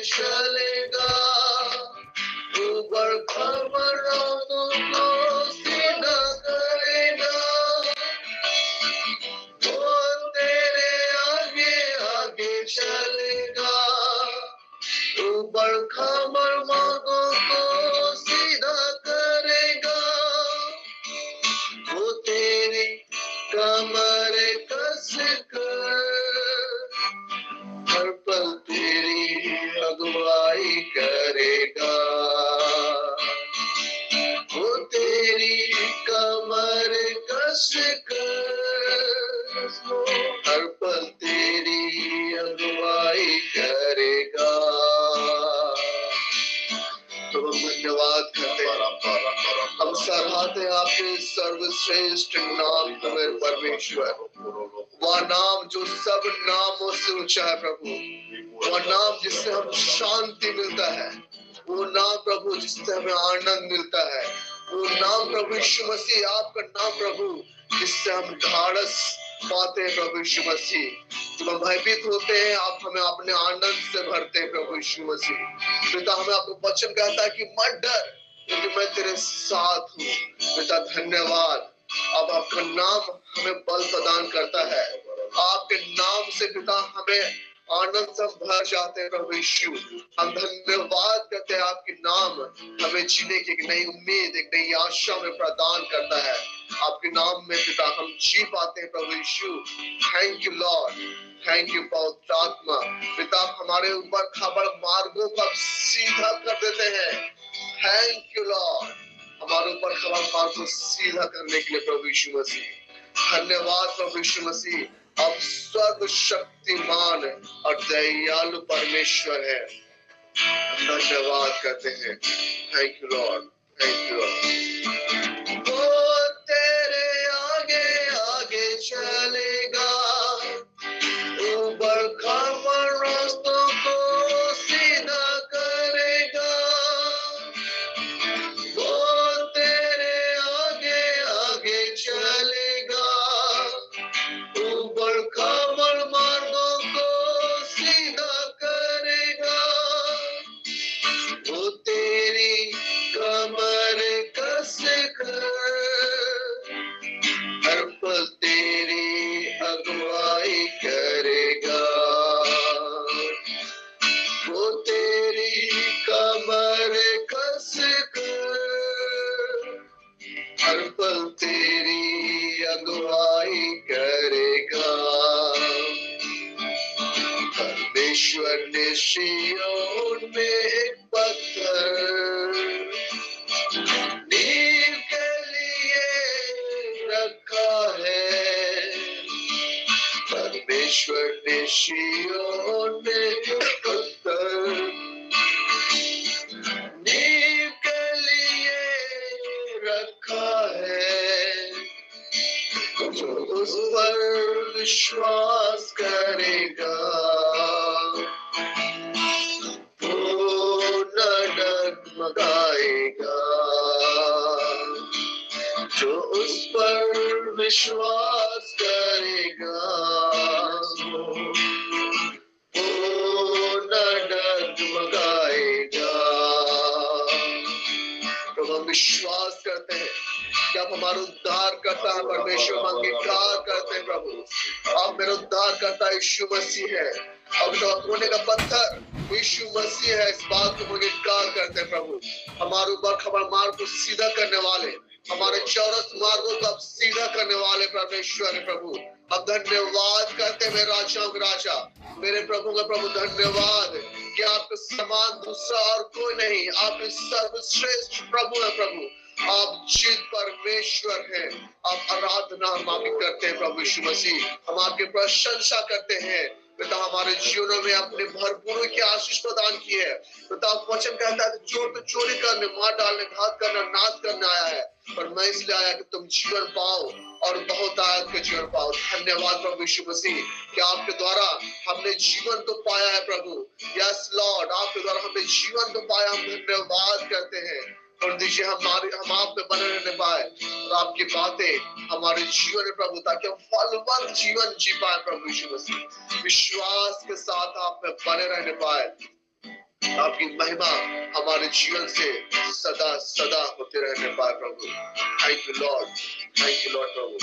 चलेगा, ऊबड़ खाबड़ राहों को सीधा करेगा, वो तेरे आगे आगे चलेगा, ऊबड़ खाबड़ मार्गों को सीधा करेगा, वो तेरी कमर कसकर हर पल तेरी अगुवाई करेगा, वो तेरी कमर कसकर हर पल तेरी अगुवाई करेगा। तो हम धन्यवाद करते हैं, हम सराहते हैं आपके सर्वश्रेष्ठ नाम को मेरे परमेश्वर, वह नाम जो सब नामों से ऊंचा है प्रभु, वह नाम जिससे हम शांति मिलता है, वो नाम प्रभु जिससे हमें आनंद मिलता है, वो नाम प्रभु यीशु मसीह, आपका नाम प्रभु जिससे हम ढाढ़स पाते हैं प्रभु यीशु मसीह। जब हम भयभीत होते हैं आप हमें अपने आनंद से भरते हैं प्रभु यीशु मसीह। पिता हमें आपका वचन कहता है कि मत डर क्योंकि मैं तेरे साथ हूँ। पिता धन्यवाद, अब आपका नाम हमें बल प्रदान करता है, आपके नाम से पिता हमें आनंद से भर जाते हैं प्रभु यीशु। हम धन्यवाद करते हैं, आपके नाम हमें जीने की एक नई उम्मीद, एक नई आशा में प्रदान करता है। आपके नाम में पिता हम जी पाते हैं प्रभु यीशु। Thank you lord, thank you पवित्र आत्मा। पिता हमारे ऊपर खबर मार्गों को सीधा कर देते हैं। थैंक यू लॉर्ड, हमारे ऊपर खबर मार्ग को सीधा करने के लिए प्रभु यीशु मसीह। धन्यवाद प्रभु यीशु मसीह, अब सर्वशक्तिमान और दयालु परमेश्वर है। धन्यवाद करते हैं। Thank you lord, thank you Lord. वो तेरे आगे आगे चलेगा, ऊबड़ खाबड़ रास्तों को सीधा करेगा, वो तेरे आगे आगे चलेगा, ऊबड़ खाबड़ मार्गों को सीधा करेगा, वो तेरी कमर कसकर हर पल तेरी अगुवाई करेगा, वो तेरी कमर कसकर हर पल तेरी अगुवाई करेगा। परमेश्वर ने सिय्योन में एक पत्थर नींव के लिए रखा है। परमेश्वर ने सिय्योन में एक पत्थर नींव के लिए रखा है, जो उस पर विश्वास करेगा वो न डगमगाएगा, जो उस पर विश्वास करेगा वो न डगमगाएगा। तो हम विश्वास करते हैं कि आप हमारा उद्धार करता है परमेश्वर, हम अंगीकार करते हैं प्रभु आप मेरा उद्धार करता यीशु मसीह है। अब तो कोने का पत्थर यीशु मसीह है, इस बात को अंगीकार करते हैं प्रभु। हमारे ऊपर खबर मार्ग को सीधा करने वाले, हमारे चौरस मार्गों को अब सीधा करने वाले परमेश्वर है प्रभु। अब धन्यवाद करते हैं मेरे राजाओं के राजा, मेरे प्रभु का प्रभु। धन्यवाद कि आपके समान दूसरा और कोई नहीं, आप इस सर्वश्रेष्ठ प्रभु है प्रभु। आप जीत परमेश्वर हैं। आप आराधना हम आपकी करते हैं प्रभु यीशु मसीह, हम आपकी प्रशंसा करते हैं पिता। हमारे जीवनों में अपने भरपूर की आशीष प्रदान की है पिता। वचन कहता है चोर तो चोरी करने, मार डालने, घात करना, नाश करने आया है, पर मैं इसलिए आया कि तुम जीवन पाओ और बहुत आयत के जीवन पाओ। धन्यवाद प्रभु यीशु मसीह कि आपके द्वारा हमने जीवन तो पाया है प्रभु। यस लॉर्ड, आपके द्वारा हमने जीवन तो पाया, हम धन्यवाद करते हैं। और दीजिए हम आप में बने रहने पाए और आपकी बातें हमारे जीवन में प्रभु, ताकि हम फलवंत जीवन जी पाए प्रभु यीशु मसीह। विश्वास के साथ आप में बने रहने पाए आपकी महिमा हमारे जीवन से सदा सदा होते रहने पाए प्रभु। Thank you lord, thank you lord प्रभु।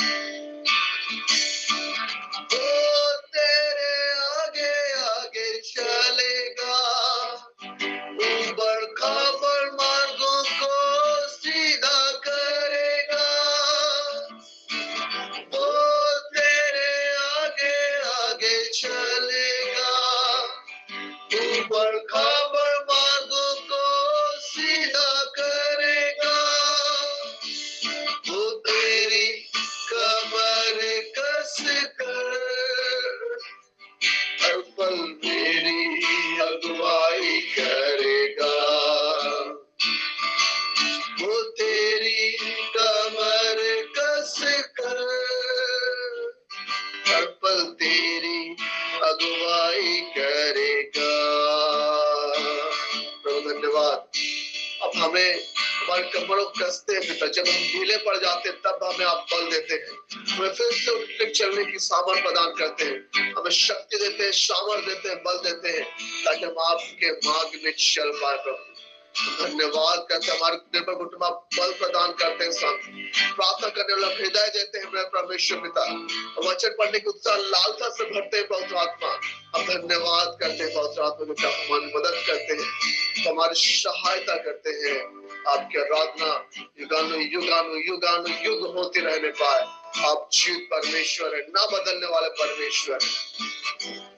वो तेरे आगे आगे चलेगा, ऊबड़ खाबड़ मार्गों को सीधा करेगा। वो तेरे आगे आगे चलेगा, ऊबड़ खाबड़ मार्गों को सीधा करेगा। वो तेरी कमर कस कर हर पल मेरी अगुवाई करेगा। वो तेरी कमर कस कर हर पल तेरी अगुवाई करेगा। प्रभु धन्यवाद। अब हमें हमारे कमरों को कसते हैं पिता, जब हम ढीले पड़ जाते हैं तब हमें आप बल देते हैं, हमें फिर से उठने चलने की सामर्थ प्रदान करते हैं, हमें शक्ति देते हैं, सामर्थ देते हैं, बल देते हैं, ताकि हम आपके मार्ग में चल पाए प्रभु। धन्यवाद करते हैं, हमारे निर्भर कुटुंब बल प्रदान करते हैं, प्रार्थना करने वाला हृदय देते हैं मेरे परमेश्वर पिता, वचन पढ़ने की उत्साह लालसा से भरते हैं पवित्र आत्मा। हम धन्यवाद करते हैं पवित्र आत्मा पिता, हमारी मदद करते हैं, हमारी सहायता करते हैं। आपकी आराधना युगानुयुग होती रहने पाए। आप जीवित परमेश्वर है, ना बदलने वाले परमेश्वर है।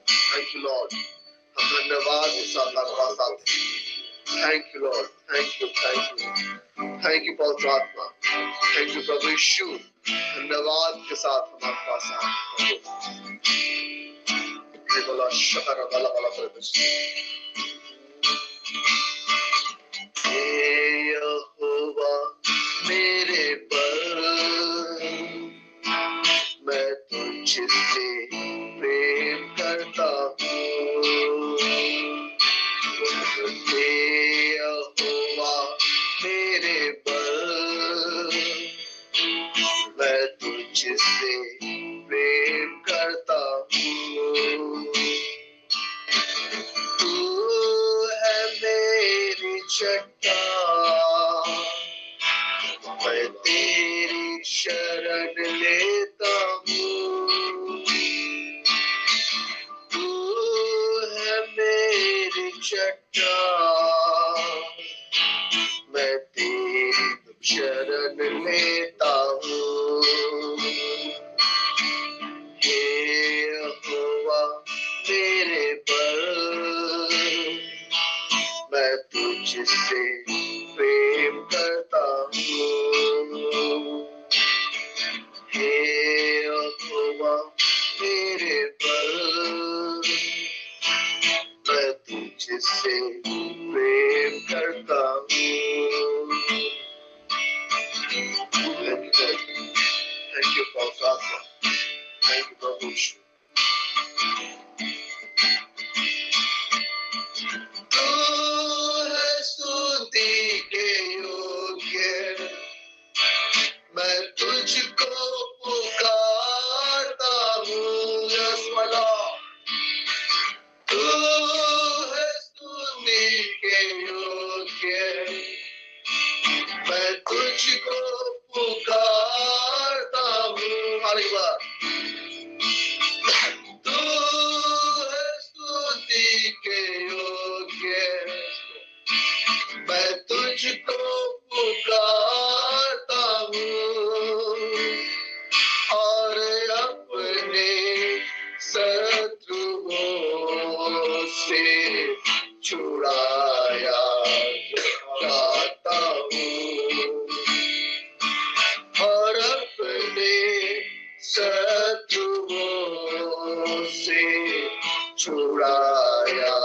थैंक यू लॉर्ड, हम धन्यवाद के साथ आपके पास आते हैं। Thank you lord, thank you, thank you, thank you पवित्र आत्मा, थैंक यू प्रभु यीशु। धन्यवाद के साथ हमारे पास आए। बोला शकर वाला वाला यहोवा मेरे पर, मैं तुझसे प्रेम करता हूँ। यहोवा मेरे पर, मैं तुझसे प्रेम करता हूँ। तू है मेरी चट्टान, मैं तेरी शरण लेता हूँ। तू है मेरी चट्टान, मैं तेरी शरण लेता हूँ। यहोवा मेरे पर, मैं तुझसे प्रेम करता हूँ। यहोवा मेरे पर, मैं तुझसे प्रेम करता हूँ। Thank you, Father. Thank you, Prabhu. तू है स्तुति के योग्य, मैं तुझको पुकारता हूँ। यस माय लॉर्ड, तू है स्तुति के योग्य, मैं तुझको पुकारता हूँ। हरी बात, तू है स्तुति के योग्य, मैं तुझको पुकारता हूँ। और अपने शत्रुओं से छुड़ाया जाता हूँ। और अपने शत्रुओं से छुड़ाया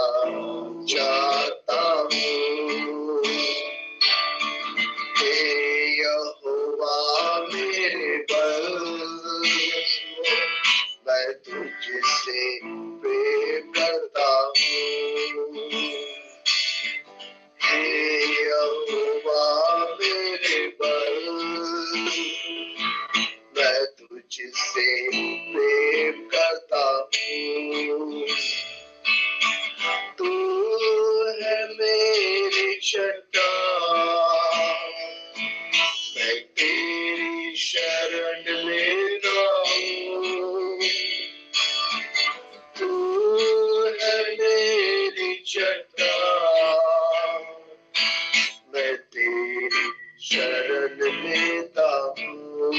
जाता हूँ। यहोवा मेरे बल, मैं तुझसे प्रेम करता हूँ। यहोवा मेरे बल, मैं तुझसे प्रेम करता हूँ। तू चट्टान, मैं तेरी शरण लेता हूँ। तू है मेरी चट्टान, मैं तेरी शरण लेता हूँ।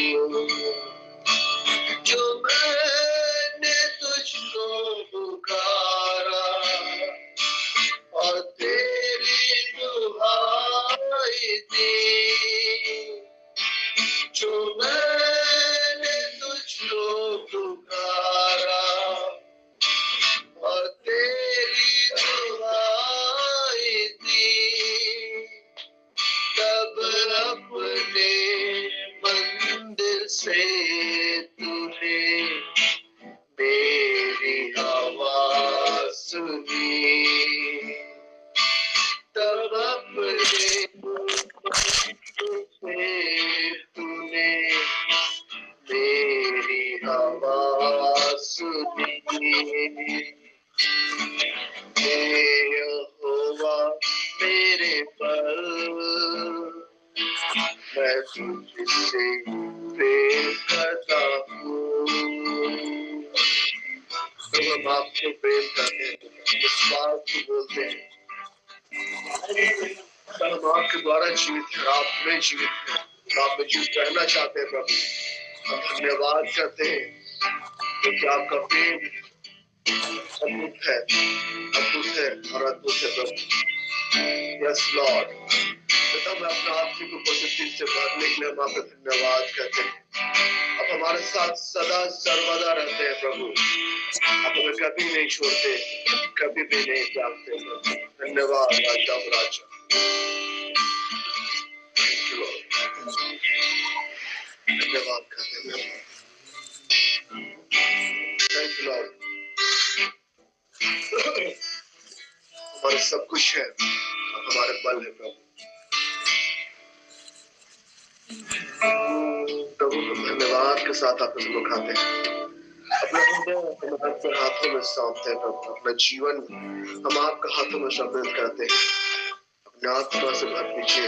जो मैंने तुझको पुकारा और तेरी दुहाई दी, जो मैंने तुझको पुकारा और तेरी दुहाई दी, तब अपने मंदिर से तूने मेरी आवाज सुनी, तब अपने से तूने मेरी आवाज सुनी। यहोवा मेरे पर, मैं तुझसे प्रेम करता हूँ। तो हम आपको प्रेम करते हैं, इस बात को बोलते हैं, हम आपके द्वारा जीवित हैं, आप में जीवित हैं, आप में जीवित रहना चाहते हैं प्रभु। हम धन्यवाद करते हैं क्योंकि आपका प्रेम अद्भुत है, अद्भुत है और अद्भुत है प्रभु। यस लॉर्ड, पिता मैं अपना आत्मिक उपस्थिति से भरने के लिए हम आपका धन्यवाद करते हैं। आप हमारे साथ सदा सर्वदा रहते हैं प्रभु, आप हमें कभी नहीं छोड़ते, कभी भी नहीं त्यागते प्रभु। धन्यवाद राजा राजा, धन्यवाद करते हैं, थैंक यू लॉर्ड। हमारे सब कुछ है, हमारे बल है प्रभु। प्रभु को धन्यवाद के साथ आप इसको खाते हैं, अपने हाथों में सौंपते हैं प्रभु। अपना जीवन हम आपके हाथों में समर्पित करते हैं। अपने आत्मा से भर दीजिए,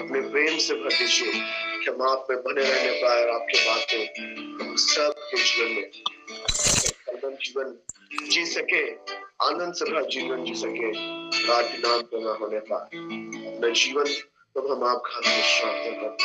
अपने प्रेम से भर दीजिए कि हम आप में बने रहने पाए और आपके बातें हम सबके जीवन में जीवन जी सके, आनंद से भरा जीवन जी सके, आपके नाम पे ना होने पाए अपना जीवन। तो हम आपका हाथ में सौंपते हैं प्रभु।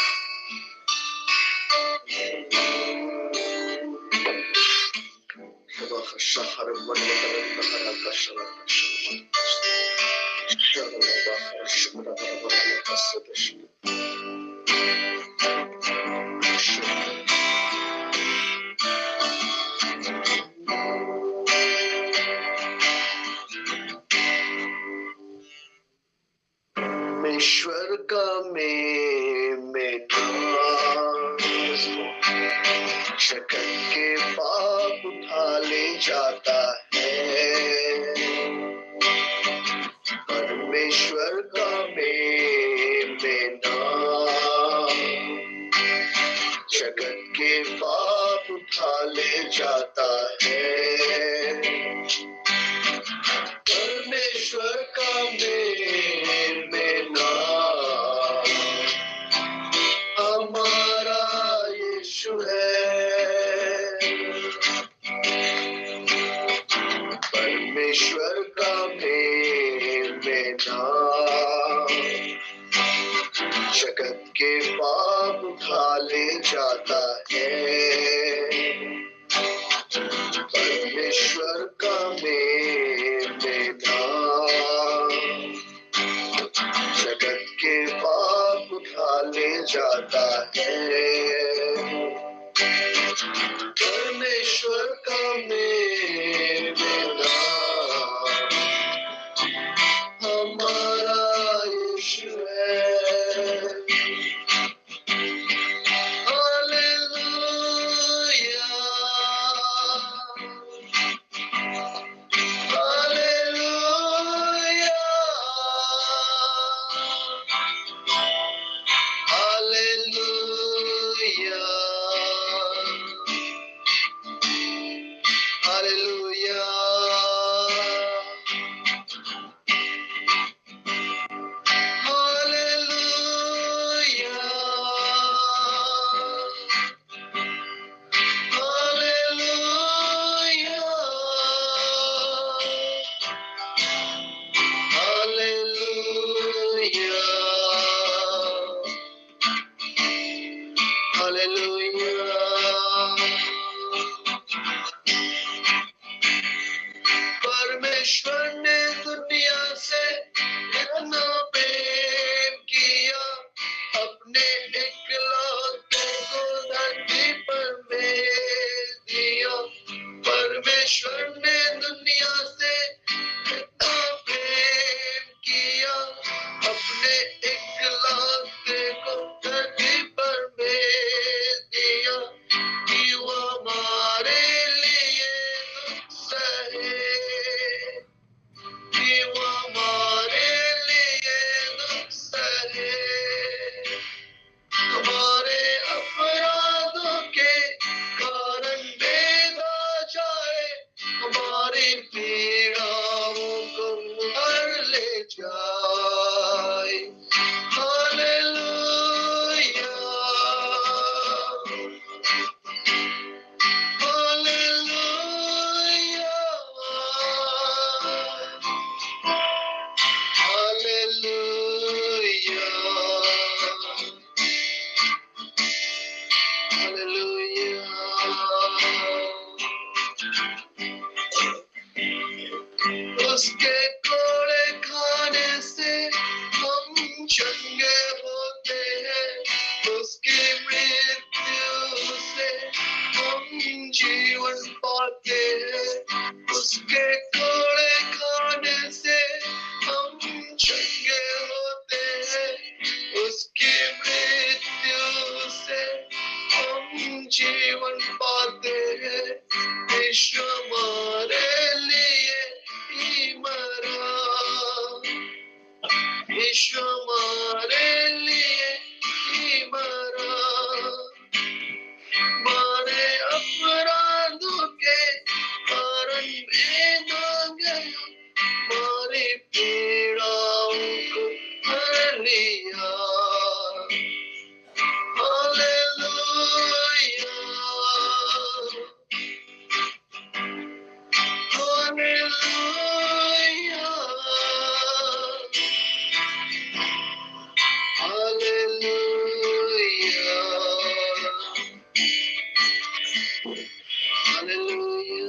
ईश्वर का में जगत के पाप उठा ले जाता है। परमेश्वर का में नाम जगत के पाप उठा ले जाता है। परमेश्वर का में नाम हमारा यीशु है। परमेश्वर का में नाम जगत के पाप उठा ले जाता है। परमेश्वर का में नाम जगत के पाप उठा ले जाता है। परमेश्वर का में नाम हमारा यीशु है। Hallelujah. यीशु हमारे लिए ही मरा, हमारे अपराधों के कारण भेद गया, हमारी पीड़ाओं को हर लिया। हालेलुया, हालेलुया, हालेलुया,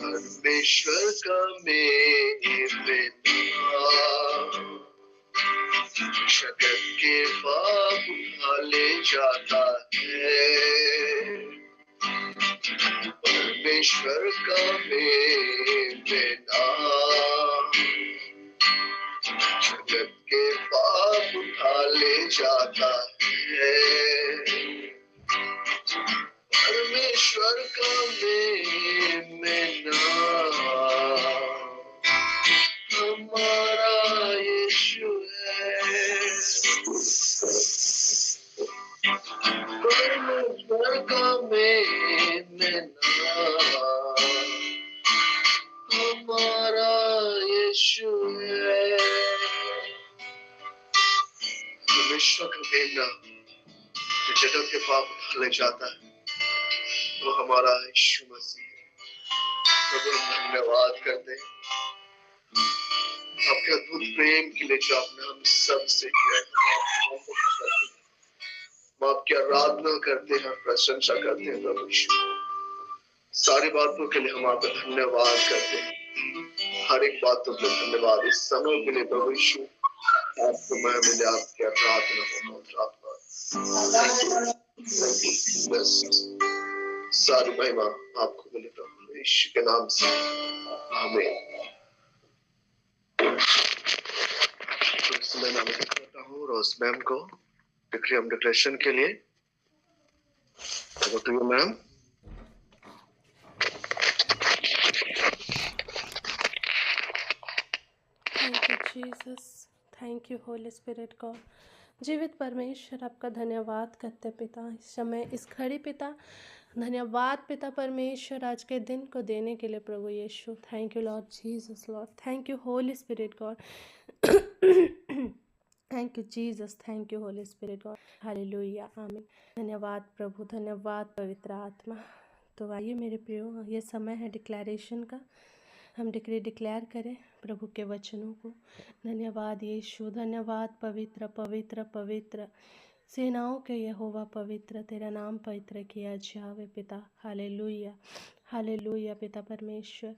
परमेश्वर का मेरे पिता जगत के पाप उठा ले जाता है। परमेश्वर का मेरे नाम जगत के पाप उठा ले जाता है। परमेश्वर का मेरे नाम हमारा यीशु है। परमेश्वर का मेरे नाम हमारा यीशु है। परमेश्वर का मेरे नाम जो जगत के पाप उठा ले जाता है वो हमारा यीशु मसीह है। प्रभु हम धन्यवाद करते हैं आपके अद्भुत प्रेम के लिए जो आपने हम सब से किया है। हम आपकी आराधना करते हैं, प्रशंसा करते हैं प्रभु यीशु। सारी बातों के लिए हम आपका धन्यवाद करते हैं, हर एक बातों के लिए धन्यवाद। इस समय के लिए प्रभु यीशु आपको मैं मिले, आपकी आराधना बस सारी महिमा आपको मिले प्रभु यीशु के नाम से, आमीन। मैं नाम करता हूँ रोज मैम को डिक्लेरेशन के लिए। तो you ma'am. Thank you Jesus, thank you holy spirit God. जीवित परमेश्वर आपका धन्यवाद करते पिता, इस समय इस घड़ी पिता धन्यवाद पिता परमेश्वर आज के दिन को देने के लिए प्रभु यीशु। Thank you lord Jesus, lord thank you holy spirit God. Thank you Jesus, thank you holy spirit God. हालेलुया, आमीन। धन्यवाद प्रभु, धन्यवाद पवित्र आत्मा। तो आइए मेरे प्रियो, ये समय है डिक्लेरेशन का। हम डिक्लेयर करें प्रभु के वचनों को। धन्यवाद यीशु, धन्यवाद पवित्र पवित्र पवित्र सेनाओं के यहोवा पवित्र, तेरा नाम पवित्र किया जावे पिता। हालेलुया, हालेलुया पिता परमेश्वर।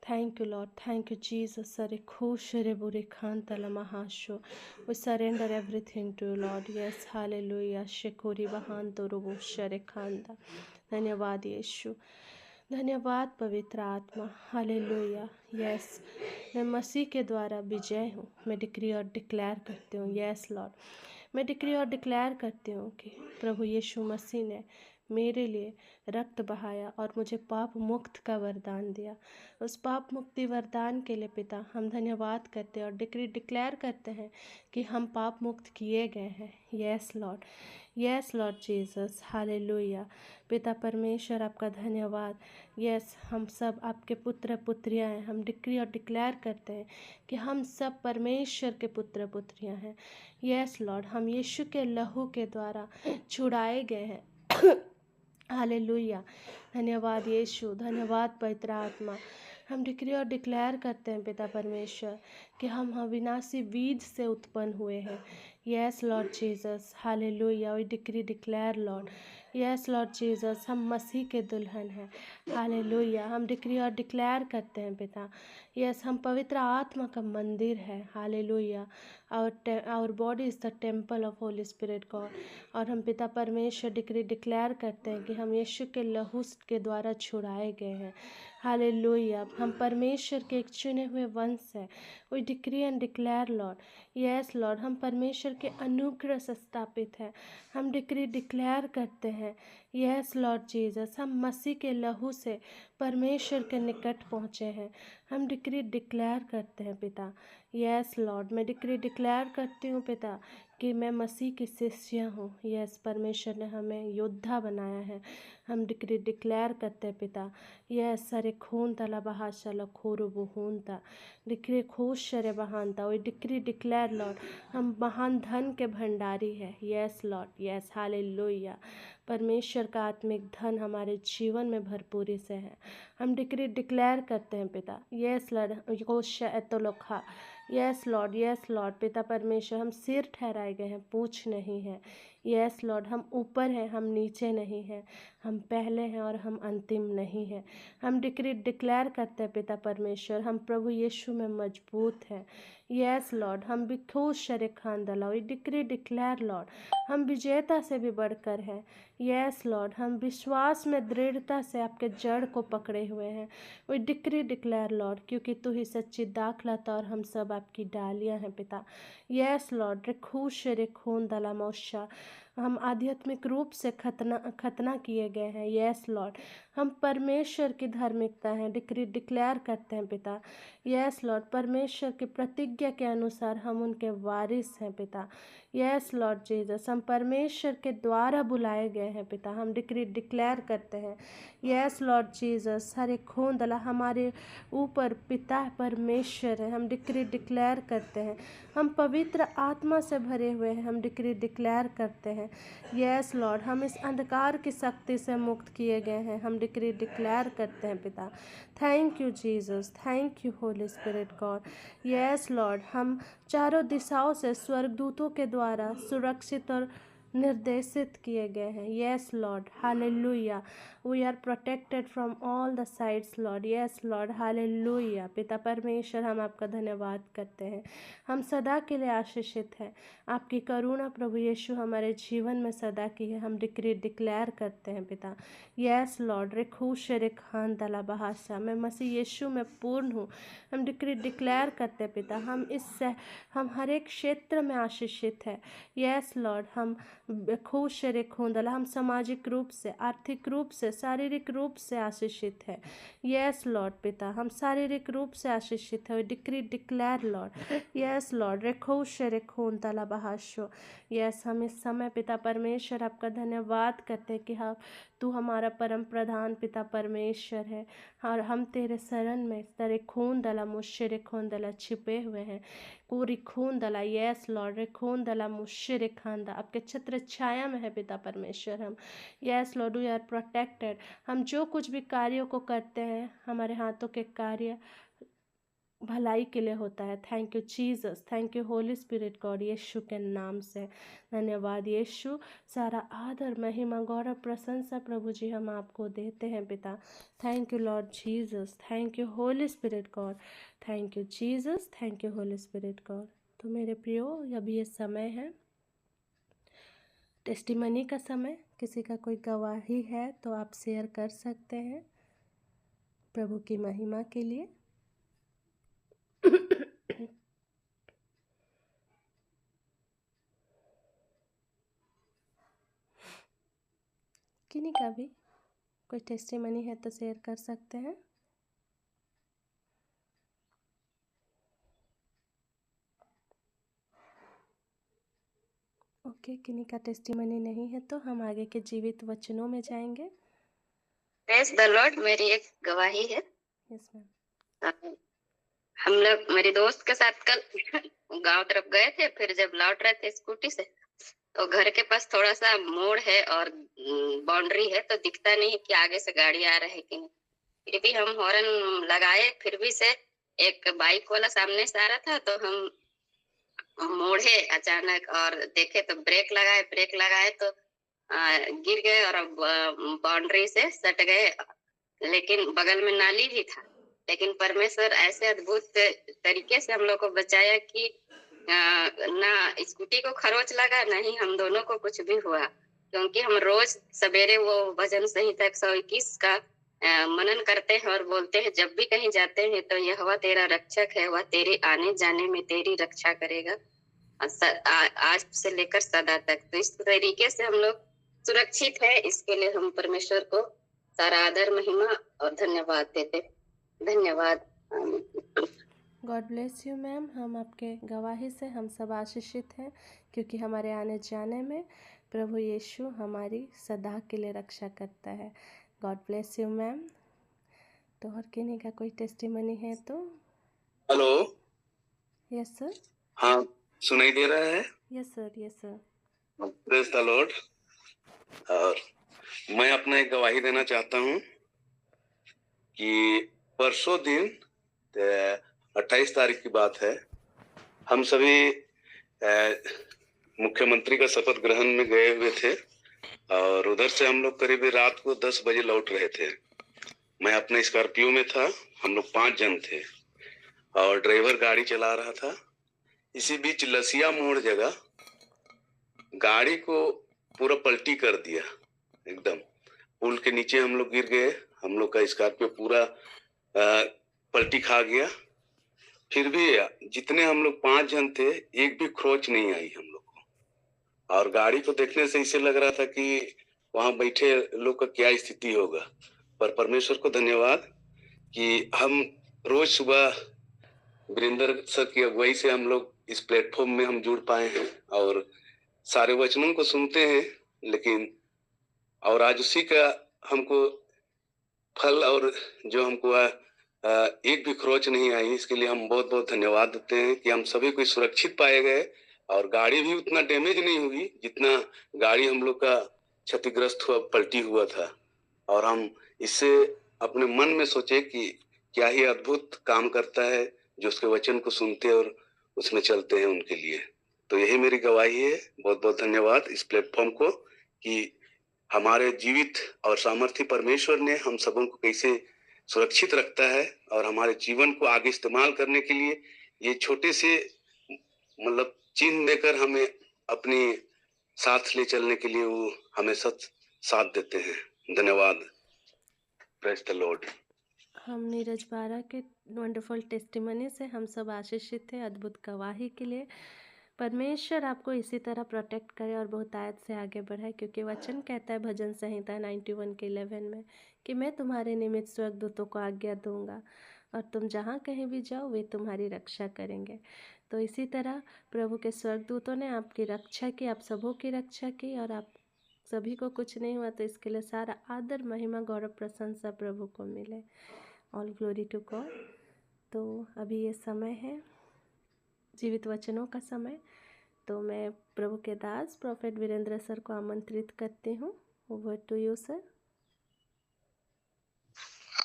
Thank you, Lord. Thank you, Jesus. Sare khushere bure khantala mahasho. We surrender everything to you, Lord. Yes, hallelujah. Shekuri bahanto rubu share khanda. धन्यवाद यीशु, धन्यवाद पवित्र आत्मा। हालेलुया। यस, मैं मसीह के द्वारा विजय हूँ। मैं डिक्री और डिक्लेयर करती हूँ। यस लॉर्ड, मैं डिक्री और डिक्लेयर करती हूँ कि प्रभु यीशु मसीह ने मेरे लिए रक्त बहाया और मुझे पाप मुक्त का वरदान दिया। उस पाप मुक्ति वरदान के लिए पिता हम धन्यवाद करते हैं और डिक्री डिक्लेयर करते हैं कि हम पाप मुक्त किए गए हैं। Yes Lord, yes Lord Jesus, hallelujah. पिता परमेश्वर आपका धन्यवाद। यस, हम सब आपके पुत्र पुत्रियां हैं। हम डिक्री और डिक्लेयर करते हैं कि हम सब परमेश्वर के पुत्र पुत्रियां हैं। यस लॉर्ड, हम यीशु के लहू के द्वारा छुड़ाए गए हैं। हालेलुया, धन्यवाद यीशु, धन्यवाद पवित्र आत्मा। हम डिक्री और डिक्लेयर करते हैं पिता परमेश्वर कि हम अविनाशी बीज से उत्पन्न हुए हैं। Yes Lord Jesus, hallelujah. We decree declare Lord. Yes Lord Jesus, हम मसीह के दुल्हन हैं। हालेलुया, हम डिक्री और डिक्लेयर करते हैं पिता। यस, हम पवित्र आत्मा का मंदिर है। Hallelujah. Our body is the temple of Holy spirit God. और हम पिता परमेश्वर डिक्री डिक्लेयर करते हैं कि हम यीशु के लहू के द्वारा छुड़ाए गए हैं। हालेलुया, हम परमेश्वर के एक चुने हुए वंश हैं। We decree and declare Lord. Yes Lord, हम परमेश्वर के अनुग्रह से स्थापित हैं। हम डिक्री डिक्लेयर करते हैं यस लॉर्ड जीसस, हम मसीह के लहू से परमेश्वर के निकट पहुँचे हैं। हम डिक्री डिक्लेयर करते हैं पिता। यस लॉर्ड, मैं डिक्री डिक्लेयर करती हूँ पिता कि मैं मसीह की शिष्य हूँ। यस, परमेश्वर ने हमें योद्धा बनाया है। हम डिक्री डिक्लेयर करते हैं पिता। यस सरे खून तला बहाशा खोरु बुहूनता डिक्री खूश शरे बहानता। वी डिक्री डिक्लेयर लॉर्ड, हम महान धन के भंडारी है। Yes Lord, yes hallelujah. परमेश्वर का आत्मिक धन हमारे जीवन में भरपूरी से है। हम डिक्री डिक्लेयर करते हैं पिता। यस लॉर्ड कोशा एतोलोखा। यस लॉर्ड पिता परमेश्वर, हम सिर ठहराए गए हैं, पूछ नहीं है। यस लॉर्ड, हम ऊपर हैं, हम नीचे नहीं हैं। हम पहले हैं और हम अंतिम नहीं हैं। हम डिक्री डिक्लेयर करते हैं पिता परमेश्वर, हम प्रभु यीशु में मजबूत हैं। यस लॉर्ड, हम भी खुश शरे खान दला। वी डिक्री डिक्लेयर लॉर्ड, हम विजेता से भी बढ़कर हैं। यस लॉर्ड, हम विश्वास में दृढ़ता से आपके जड़ को पकड़े हुए हैं। वी डिक्री डिक्लेयर लॉर्ड, क्योंकि तू ही सच्ची दाखलता और हम सब आपकी डालियां हैं पिता। यस लॉर्ड रेखूश रेखून दला मौशा, हम आध्यात्मिक रूप से खतना किए गए हैं। यस लॉर्ड, हम परमेश्वर की धार्मिकता हैं, डिक्री डिक्लेयर करते हैं पिता। यस लॉर्ड, परमेश्वर की प्रतिज्ञा के अनुसार हम उनके वारिस हैं पिता। यस लॉर्ड जीसस, हम परमेश्वर के द्वारा बुलाए गए हैं पिता। हम डिक्री डिक्लेयर करते हैं। यस लॉर्ड जीसस, हर एक खून दला हमारे ऊपर पिता परमेश्वर है। हम डिक्री डिक्लेयर करते हैं, हम पवित्र आत्मा से भरे हुए हैं। हम डिक्री डिक्लेयर करते हैं। यस लॉर्ड, हम इस अंधकार की शक्ति से मुक्त किए गए हैं। हम डिक्री डिक्लेयर करते हैं पिता। Thank you Jesus, thank you holy spirit God. Yes Lord, हम चारों दिशाओं से स्वर्गदूतों के द्वारा सुरक्षित और निर्देशित किए गए हैं। Yes Lord hallelujah, we are protected from all the sides Lord. Yes Lord hallelujah. पिता परमेश्वर, हम आपका धन्यवाद करते हैं। हम सदा के लिए आशीषित हैं। आपकी करुणा प्रभु यीशु हमारे जीवन में सदा की है। हम डिक्री डिक्लेयर करते हैं पिता। यस लॉर्ड रेखूश रेखान तला बहाशा, मैं मसीह यीशु में पूर्ण हूँ। हम डिक्री डिक्लेयर करते हैं पिता। हम हर एक क्षेत्र में आशीषित है। यस लॉर्ड, हम खुश रेखूंदला, हम सामाजिक रूप से, आर्थिक रूप से, शारीरिक रूप से आशीषित है। यस लॉर्ड पिता, हम शारीरिक रूप से आशीषित है। Decree declare Lord. Yes lord रेखुश रेखूंदला बहाशो। यस, हम इस समय पिता परमेश्वर आपका धन्यवाद करते हैं कि हाँ, तू हमारा परम प्रधान पिता परमेश्वर है और हम तेरे शरण में तेरे खून दला मुश्शरे खून दला छिपे हुए हैं। पूरी खून दला। यस लॉर्ड रे खून दला मुश्शरे खानदा, आपके छत्र छाया में है पिता परमेश्वर हम। Yes Lord, we are protected. हम जो कुछ भी कार्यों को करते हैं, हमारे हाथों के कार्य भलाई के लिए होता है। Thank you Jesus, thank you holy spirit God. यीशु के नाम से धन्यवाद यीशु। सारा आदर महिमा गौरव प्रशंसा प्रभु जी हम आपको देते हैं पिता। Thank you lord Jesus, thank you holy spirit God. Thank you Jesus, thank you holy spirit God. तो मेरे प्रियो, अभी ये समय है टेस्टिमनी का समय। किसी का कोई गवाही है तो आप शेयर कर सकते हैं प्रभु की महिमा के लिए। किन्हीं का भी कोई टेस्टिमनी है तो शेयर कर सकते हैं। ओके, किन्हीं का टेस्टिमनी नहीं है तो हम आगे के जीवित वचनों में जाएंगे। Praise the Lord. मेरी एक गवाही है। Yes ma'am. हम लोग मेरे दोस्त के साथ कल गांव तरफ गए थे। फिर जब लौट रहे थे स्कूटी से, तो घर के पास थोड़ा सा मोड़ है और बाउंड्री है, तो दिखता नहीं कि आगे से गाड़ी आ रही है कि नहीं। फिर भी हम हॉर्न लगाए, फिर भी से एक बाइक वाला सामने से आ रहा था, तो हम मोड़े अचानक और देखे तो ब्रेक लगाए तो गिर गए और बाउंड्री से सट गए। लेकिन बगल में नाली भी था। लेकिन परमेश्वर ऐसे अद्भुत तरीके से हम लोग को बचाया कि ना स्कूटी को खरोच लगा, ना ही हम दोनों को कुछ भी हुआ। क्योंकि हम रोज सवेरे वो भजन संहिता 121 का मनन करते हैं और बोलते हैं, जब भी कहीं जाते हैं तो यहोवा तेरा रक्षक है, वह तेरे आने जाने में तेरी रक्षा करेगा आज से लेकर सदा तक। तो इस तरीके से हम लोग सुरक्षित है, इसके लिए हम परमेश्वर को सारा आदर महिमा और धन्यवाद देते। धन्यवाद। God bless you ma'am. हम आपके गवाही से हम सब आशीषित हैं, क्योंकि हमारे आने जाने में प्रभु यीशु हमारी सदा के लिए रक्षा करता है। God bless you ma'am. तो और किन्हीं का कोई टेस्टिमनी है तो? हेलो। Yes sir. हाँ, सुनाई दे रहा है? Yes sir, yes sir. Praise the Lord. और मैं अपना एक गवाही देना चाहता हूँ कि परसों दिन 28 तारीख की बात है, हम सभी मुख्यमंत्री का शपथ ग्रहण में गए हुए थे और उधर से हम लोग करीब रात को 10 बजे लौट रहे थे। मैं अपने स्कॉर्पियो में था, हम लोग 5 जन थे और ड्राइवर गाड़ी चला रहा था। इसी बीच लसिया मोड़ जगह गाड़ी को पूरा पलटी कर दिया, एकदम पुल के नीचे हम लोग गिर गए। हम लोग का स्कॉर्पियो पूरा पलटी खा गया। फिर भी जितने हम लोग 5 जन थे, एक भी खरोच नहीं आई हम लोग को। और गाड़ी को देखने से इसे लग रहा था कि वहां बैठे लोग का क्या स्थिति होगा। पर परमेश्वर को धन्यवाद कि हम रोज सुबह वीरेंद्र सर की अगुवाई से हम लोग इस प्लेटफॉर्म में हम जुड़ पाए हैं और सारे वचनों को सुनते हैं। लेकिन और आज उसी का हमको फल और जो हमको एक भी खरोच नहीं आई, इसके लिए हम बहुत बहुत धन्यवाद देते हैं कि हम सभी को सुरक्षित पाए गए और गाड़ी भी उतना डैमेज नहीं हुई जितना गाड़ी हम लोग का क्षतिग्रस्त हुआ, पलटी हुआ था। और हम इससे अपने मन में सोचे कि क्या ही अद्भुत काम करता है जो उसके वचन को सुनते और उसमें चलते हैं उनके लिए। तो यही मेरी गवाही है। बहुत बहुत धन्यवाद इस प्लेटफॉर्म को कि हमारे जीवित और सामर्थ्य परमेश्वर ने हम सबों को कैसे सुरक्षित रखता है और हमारे जीवन को आगे इस्तेमाल करने के लिए ये छोटे से मतलब चिन्ह देकर हमें अपनी साथ ले चलने के लिए वो हमें साथ देते हैं। धन्यवाद। Praise the Lord. हम नीरज बारा के वंडरफुल टेस्टिमनी से हम सब आशीषित थे, अद्भुत गवाही के लिए। परमेश्वर आपको इसी तरह प्रोटेक्ट करे और बहुत आयत से आगे बढ़ाए, क्योंकि वचन कहता है भजन संहिता 91 के 11 में कि मैं तुम्हारे निमित्त स्वर्गदूतों को आज्ञा दूंगा और तुम जहाँ कहीं भी जाओ वे तुम्हारी रक्षा करेंगे। तो इसी तरह प्रभु के स्वर्गदूतों ने आपकी रक्षा की, आप सबों की रक्षा की और आप सभी को कुछ नहीं हुआ। तो इसके लिए सारा आदर महिमा गौरव प्रशंसा प्रभु को मिले। All glory to God. तो अभी ये समय है जीवित वचनों का समय। तो मैं प्रभु के दास प्रोफेट वीरेंद्र सर को आमंत्रित करती हूँ। Over to you sir.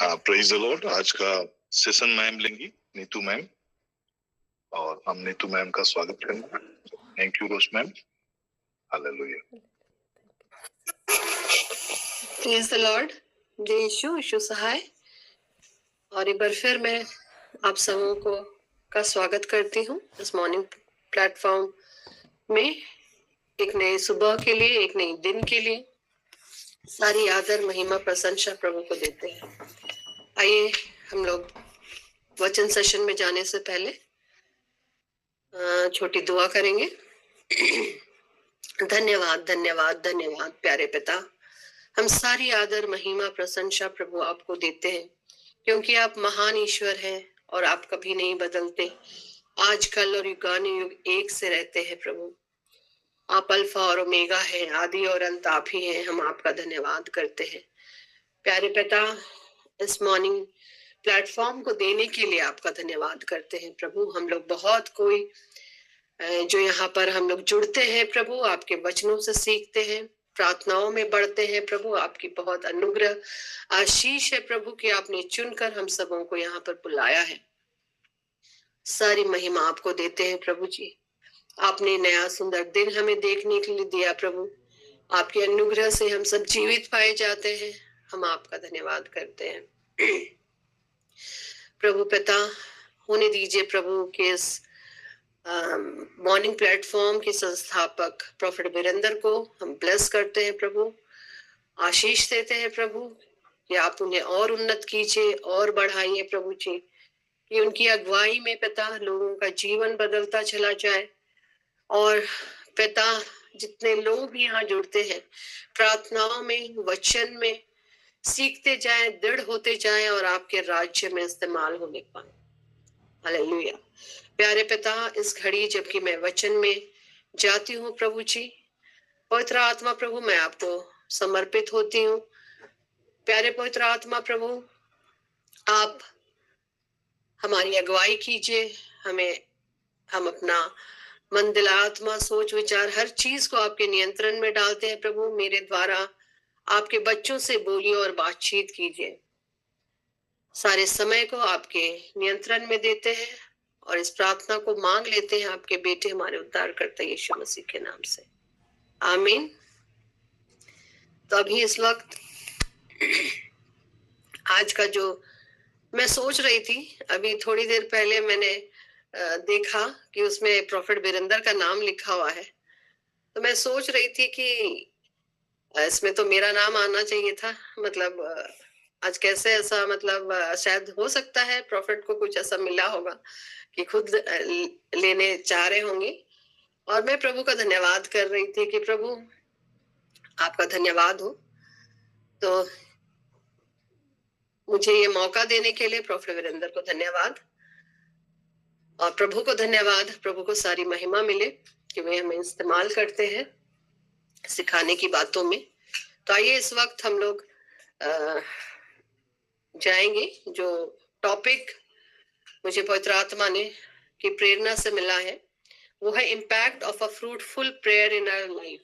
Praise the Lord. आज का सेशन मैम लेंगी, नीतू मैम, और हम नीतू मैम का स्वागत करेंगे। थैंक यू रोश ma'am. Hallelujah. Praise the Lord. जय यीशु सहाय। और एक बार फिर मैं आप सबों को का स्वागत करती हूँ इस मॉर्निंग प्लेटफॉर्म में। एक नए सुबह के लिए, एक नए दिन के लिए सारी आदर महिमा प्रशंसा प्रभु को देते हैं। आइए हम लोग वचन सेशन में जाने से पहले छोटी दुआ करेंगे। धन्यवाद धन्यवाद धन्यवाद प्यारे पिता, हम सारी आदर महिमा प्रशंसा प्रभु आपको देते हैं, क्योंकि आप महान ईश्वर हैं और आप कभी नहीं बदलते। आज कल और युगानुयुग एक से रहते हैं प्रभु। आप अल्फा और ओमेगा हैं, आदि और अंत आप ही हैं। हम आपका धन्यवाद करते हैं प्यारे पिता। इस मॉर्निंग प्लेटफॉर्म को देने के लिए आपका धन्यवाद करते हैं प्रभु। हम लोग बहुत कोई जो यहाँ पर हम लोग जुड़ते हैं प्रभु, आपके वचनों से सीखते हैं, प्रार्थनाओं में बढ़ते हैं प्रभु। आपकी बहुत अनुग्रह आशीष है प्रभु कि आपने चुनकर हम सबों को यहाँ पर बुलाया है। सारी महिमा आपको देते हैं प्रभु जी। आपने नया सुंदर दिन हमें देखने के लिए दिया प्रभु। आपके अनुग्रह से हम सब जीवित पाए जाते हैं। हम आपका धन्यवाद करते हैं प्रभु पिता। होने दीजिए प्रभु के इस मॉर्निंग प्लेटफॉर्म के संस्थापक प्रोफेट वीरेंद्र को हम ब्लेस करते हैं प्रभु, आशीष देते हैं प्रभु कि आप उन्हें और उन्नत कीजिए और बढ़ाइए प्रभु जी, कि उनकी अगुवाई में पिता लोगों का जीवन बदलता चला जाए। और पिता जितने लोग यहाँ जुड़ते हैं, प्रार्थनाओं में, वचन में सीखते जाएं, दृढ़ होते जाएं और आपके राज्य में इस्तेमाल होने पाए। हालेलुया। प्यारे पिता, इस घड़ी जबकि मैं वचन में जाती हूँ प्रभु जी, पवित्र आत्मा प्रभु, मैं आपको समर्पित होती हूँ। प्यारे पवित्र आत्मा प्रभु, आप हमारी अगुवाई कीजिए। हम अपना मन, दिल, आत्मा, सोच, विचार, हर चीज को आपके नियंत्रण में डालते हैं प्रभु। मेरे द्वारा आपके बच्चों से बोलिए और बातचीत कीजिए। सारे समय को आपके नियंत्रण में देते हैं और इस प्रार्थना को मांग लेते हैं आपके बेटे, हमारे उद्धारकर्ता यीशु मसीह के नाम से, आमीन। तो अभी इस वक्त आज का जो मैं सोच रही थी, अभी थोड़ी देर पहले मैंने देखा कि उसमें प्रॉफिट वीरेंद्र का नाम लिखा हुआ है। तो मैं सोच रही थी कि इसमें तो मेरा नाम आना चाहिए था। मतलब आज कैसे ऐसा, मतलब शायद हो सकता है प्रॉफिट को कुछ ऐसा मिला होगा कि खुद लेने चाह रहे होंगे। और मैं प्रभु का धन्यवाद कर रही थी कि प्रभु आपका धन्यवाद हो। तो मुझे ये मौका देने के लिए प्रॉफिट वीरेंद्र को धन्यवाद और प्रभु को धन्यवाद। प्रभु को सारी महिमा मिले कि वे हमें इस्तेमाल करते हैं सिखाने की बातों में। तो आइए इस वक्त हम लोग जाएंगे। जो टॉपिक मुझे पवित्र आत्मा ने की प्रेरणा से मिला है वो है impact of a fruitful prayer in our life.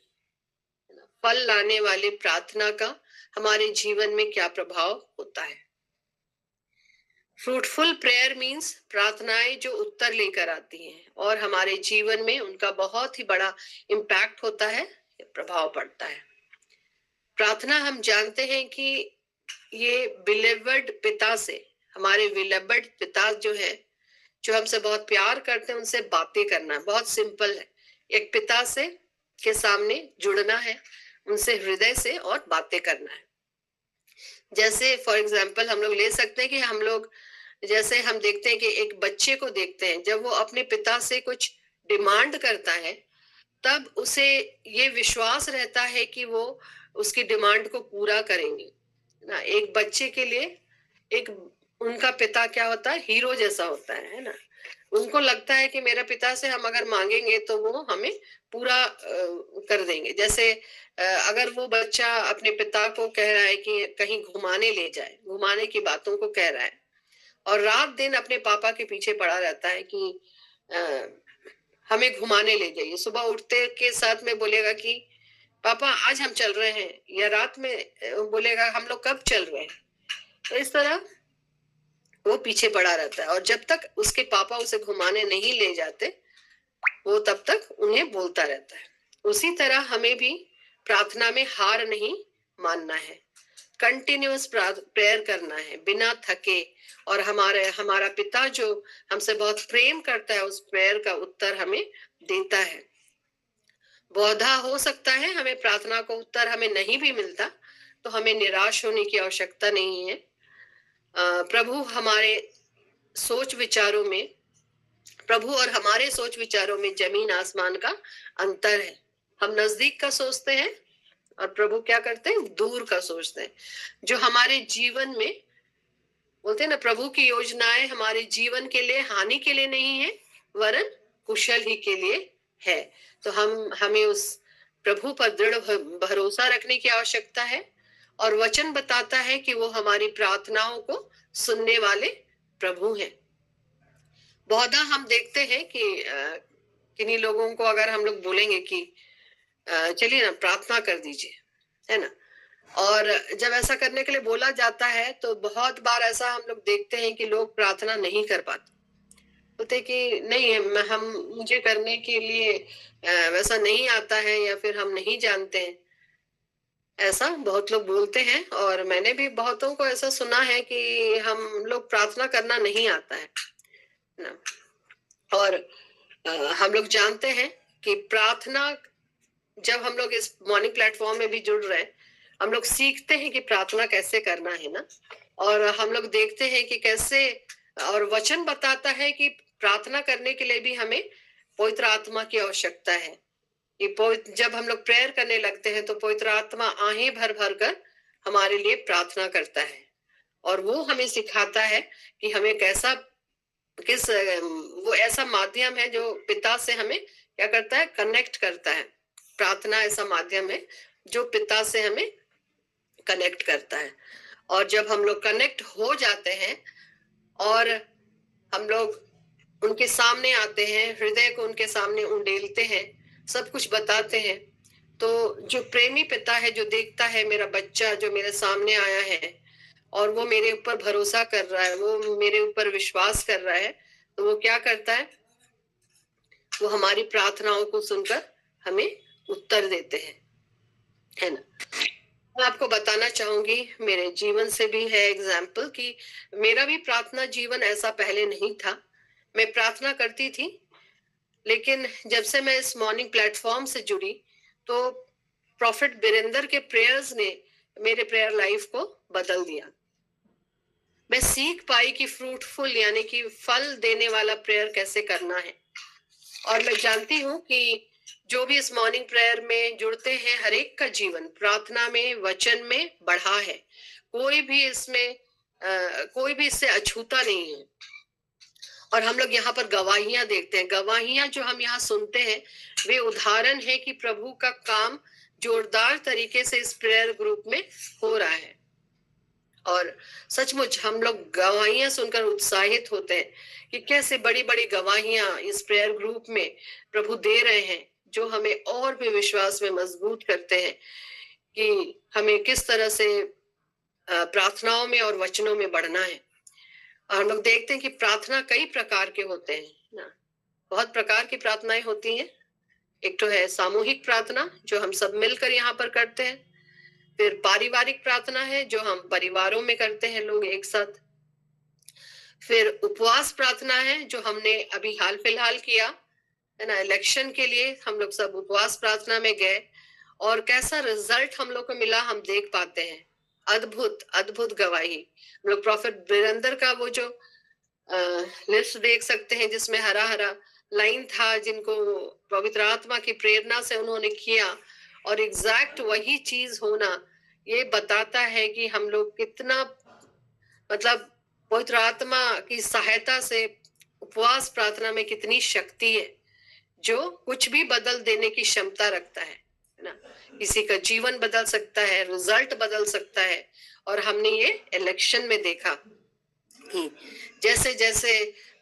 फल लाने वाले प्रार्थना का हमारे जीवन में क्या प्रभाव होता है। फ्रूटफुल प्रेयर मीन्स प्रार्थनाएं जो उत्तर लेकर आती हैं और हमारे जीवन में उनका बहुत ही बड़ा इम्पैक्ट होता है, प्रभाव पड़ता है। प्रार्थना हम जानते हैं कि ये बिलीवर्ड पिता से, हमारे बिलीवर्ड पिता जो है, जो हमसे बहुत प्यार करते हैं, उनसे बातें करना बहुत सिंपल है। एक पिता से के सामने जुड़ना है, उनसे हृदय से और बातें करना है। जैसे फॉर एग्जाम्पल हम लोग ले सकते हैं कि हम लोग, जैसे हम देखते हैं कि एक बच्चे को देखते हैं, जब वो अपने पिता से कुछ डिमांड करता है तब उसे ये विश्वास रहता है कि वो उसकी डिमांड को पूरा करेंगे ना। एक बच्चे के लिए एक उनका पिता क्या होता है, हीरो जैसा होता है ना। उनको लगता है कि मेरा पिता से हम अगर मांगेंगे तो वो हमें पूरा कर देंगे। जैसे अगर वो बच्चा अपने पिता को कह रहा है कि कहीं घुमाने ले जाए, घुमाने की बातों को कह रहा है और रात दिन अपने पापा के पीछे पड़ा रहता है कि हमें घुमाने ले जाइए, सुबह उठते के साथ में बोलेगा कि पापा आज हम चल रहे हैं, या रात में बोलेगा हम लोग कब चल रहे हैं। तो इस तरह वो पीछे पड़ा रहता है और जब तक उसके पापा उसे घुमाने नहीं ले जाते वो तब तक उन्हें बोलता रहता है। उसी तरह हमें भी प्रार्थना में हार नहीं मानना है, कंटिन्यूअस प्रेयर करना है बिना थके, और हमारा पिता जो हमसे बहुत प्रेम करता है उस प्रेयर का उत्तर हमें देता है। बहुधा हो सकता है हमें प्रार्थना को उत्तर हमें नहीं भी मिलता, तो हमें निराश होने की आवश्यकता नहीं है। प्रभु और हमारे सोच विचारों में जमीन आसमान का अंतर है। हम नजदीक का सोचते हैं और प्रभु क्या करते हैं, दूर का सोचते हैं। जो हमारे जीवन में बोलते हैं ना, प्रभु की योजनाएं हमारे जीवन के लिए हानि के लिए नहीं है वरन कुशल ही के लिए है। तो हमें उस प्रभु पर दृढ़ भरोसा रखने की आवश्यकता है और वचन बताता है कि वो हमारी प्रार्थनाओं को सुनने वाले प्रभु हैं। बहुधा हम देखते हैं कि किन्हीं लोगों को अगर हम लोग बोलेंगे कि चलिए ना प्रार्थना कर दीजिए, है ना, और जब ऐसा करने के लिए बोला जाता है तो बहुत बार ऐसा हम लोग देखते हैं कि लोग प्रार्थना नहीं कर पाते, बोलते कि नहीं मुझे करने के लिए वैसा नहीं आता है या फिर हम नहीं जानते हैं। ऐसा बहुत लोग बोलते हैं और मैंने भी बहुतों को ऐसा सुना है कि हम लोग प्रार्थना करना नहीं आता है ना। और हम लोग जानते हैं कि प्रार्थना, जब हम लोग इस मॉर्निंग प्लेटफॉर्म में भी जुड़ रहे हैं, हम लोग सीखते हैं कि प्रार्थना कैसे करना है ना, और हम लोग देखते हैं कि कैसे, और वचन बताता है कि प्रार्थना करने के लिए भी हमें पवित्र आत्मा की आवश्यकता है। जब हम लोग प्रेयर करने लगते हैं तो पवित्र आत्मा आहें भर भर कर हमारे लिए प्रार्थना करता है, और वो हमें सिखाता है कि हमें वो ऐसा माध्यम है जो पिता से हमें क्या करता है, कनेक्ट करता है। प्रार्थना ऐसा माध्यम है जो पिता से हमें कनेक्ट करता है, और जब हम लोग कनेक्ट हो जाते हैं और हम लोग उनके सामने आते हैं, हृदय को उनके सामने उंडेलते हैं, सब कुछ बताते हैं, तो जो प्रेमी पिता है, जो देखता है मेरा बच्चा जो मेरे सामने आया है और वो मेरे ऊपर भरोसा कर रहा है, वो मेरे ऊपर विश्वास कर रहा है, तो वो क्या करता है, वो हमारी प्रार्थनाओं को सुनकर हमें उत्तर देते हैं, है ना। मैं आपको बताना चाहूंगी, मेरे जीवन से भी है एग्जाम्पल, कि मेरा भी प्रार्थना जीवन ऐसा पहले नहीं था। मैं प्रार्थना करती थी, लेकिन जब से मैं इस मॉर्निंग प्लेटफॉर्म से जुड़ी तो प्रॉफिट बीरेंद्र के प्रेयर्स ने मेरे प्रेयर लाइफ को बदल दिया। मैं सीख पाई कि फ्रूटफुल यानी कि फल देने वाला प्रेयर कैसे करना है, और मैं जानती हूँ कि जो भी इस मॉर्निंग प्रेयर में जुड़ते हैं, हर एक का जीवन प्रार्थना में, वचन में बढ़ा है। कोई भी इससे अछूता नहीं है। और हम लोग यहाँ पर गवाहियां देखते हैं, गवाहियां जो हम यहाँ सुनते हैं वे उदाहरण है कि प्रभु का काम जोरदार तरीके से इस प्रेयर ग्रुप में हो रहा है, और सचमुच हम लोग गवाहियां सुनकर उत्साहित होते हैं कि कैसे बड़ी बड़ी गवाहियां इस प्रेयर ग्रुप में प्रभु दे रहे हैं, जो हमें और भी विश्वास में मजबूत करते हैं कि हमें किस तरह से प्रार्थनाओं में और वचनों में बढ़ना है। और हम लोग देखते हैं कि प्रार्थना कई प्रकार के होते हैं ना, बहुत प्रकार की प्रार्थनाएं होती हैं। एक तो है सामूहिक प्रार्थना जो हम सब मिलकर यहाँ पर करते हैं, फिर पारिवारिक प्रार्थना है जो हम परिवारों में करते हैं लोग एक साथ, फिर उपवास प्रार्थना है जो हमने अभी हाल फिलहाल किया है ना, इलेक्शन के लिए हम लोग सब उपवास प्रार्थना में गए, और कैसा रिजल्ट हम लोग को मिला हम देख पाते हैं। अद्भुत अद्भुत गवाही। हम लोग प्रॉफिट बीरेंद्र का वो जो लिस्ट देख सकते हैं जिसमें हरा हरा लाइन था, जिनको पवित्र आत्मा की प्रेरणा से उन्होंने किया, और एग्जैक्ट वही चीज होना ये बताता है कि हम लोग कितना मतलब पवित्र आत्मा की सहायता से उपवास प्रार्थना में कितनी शक्ति है, जो कुछ भी बदल देने की क्षमता रखता है ना। किसी का जीवन बदल सकता है, रिजल्ट बदल सकता है। और हमने ये इलेक्शन में देखा कि जैसे जैसे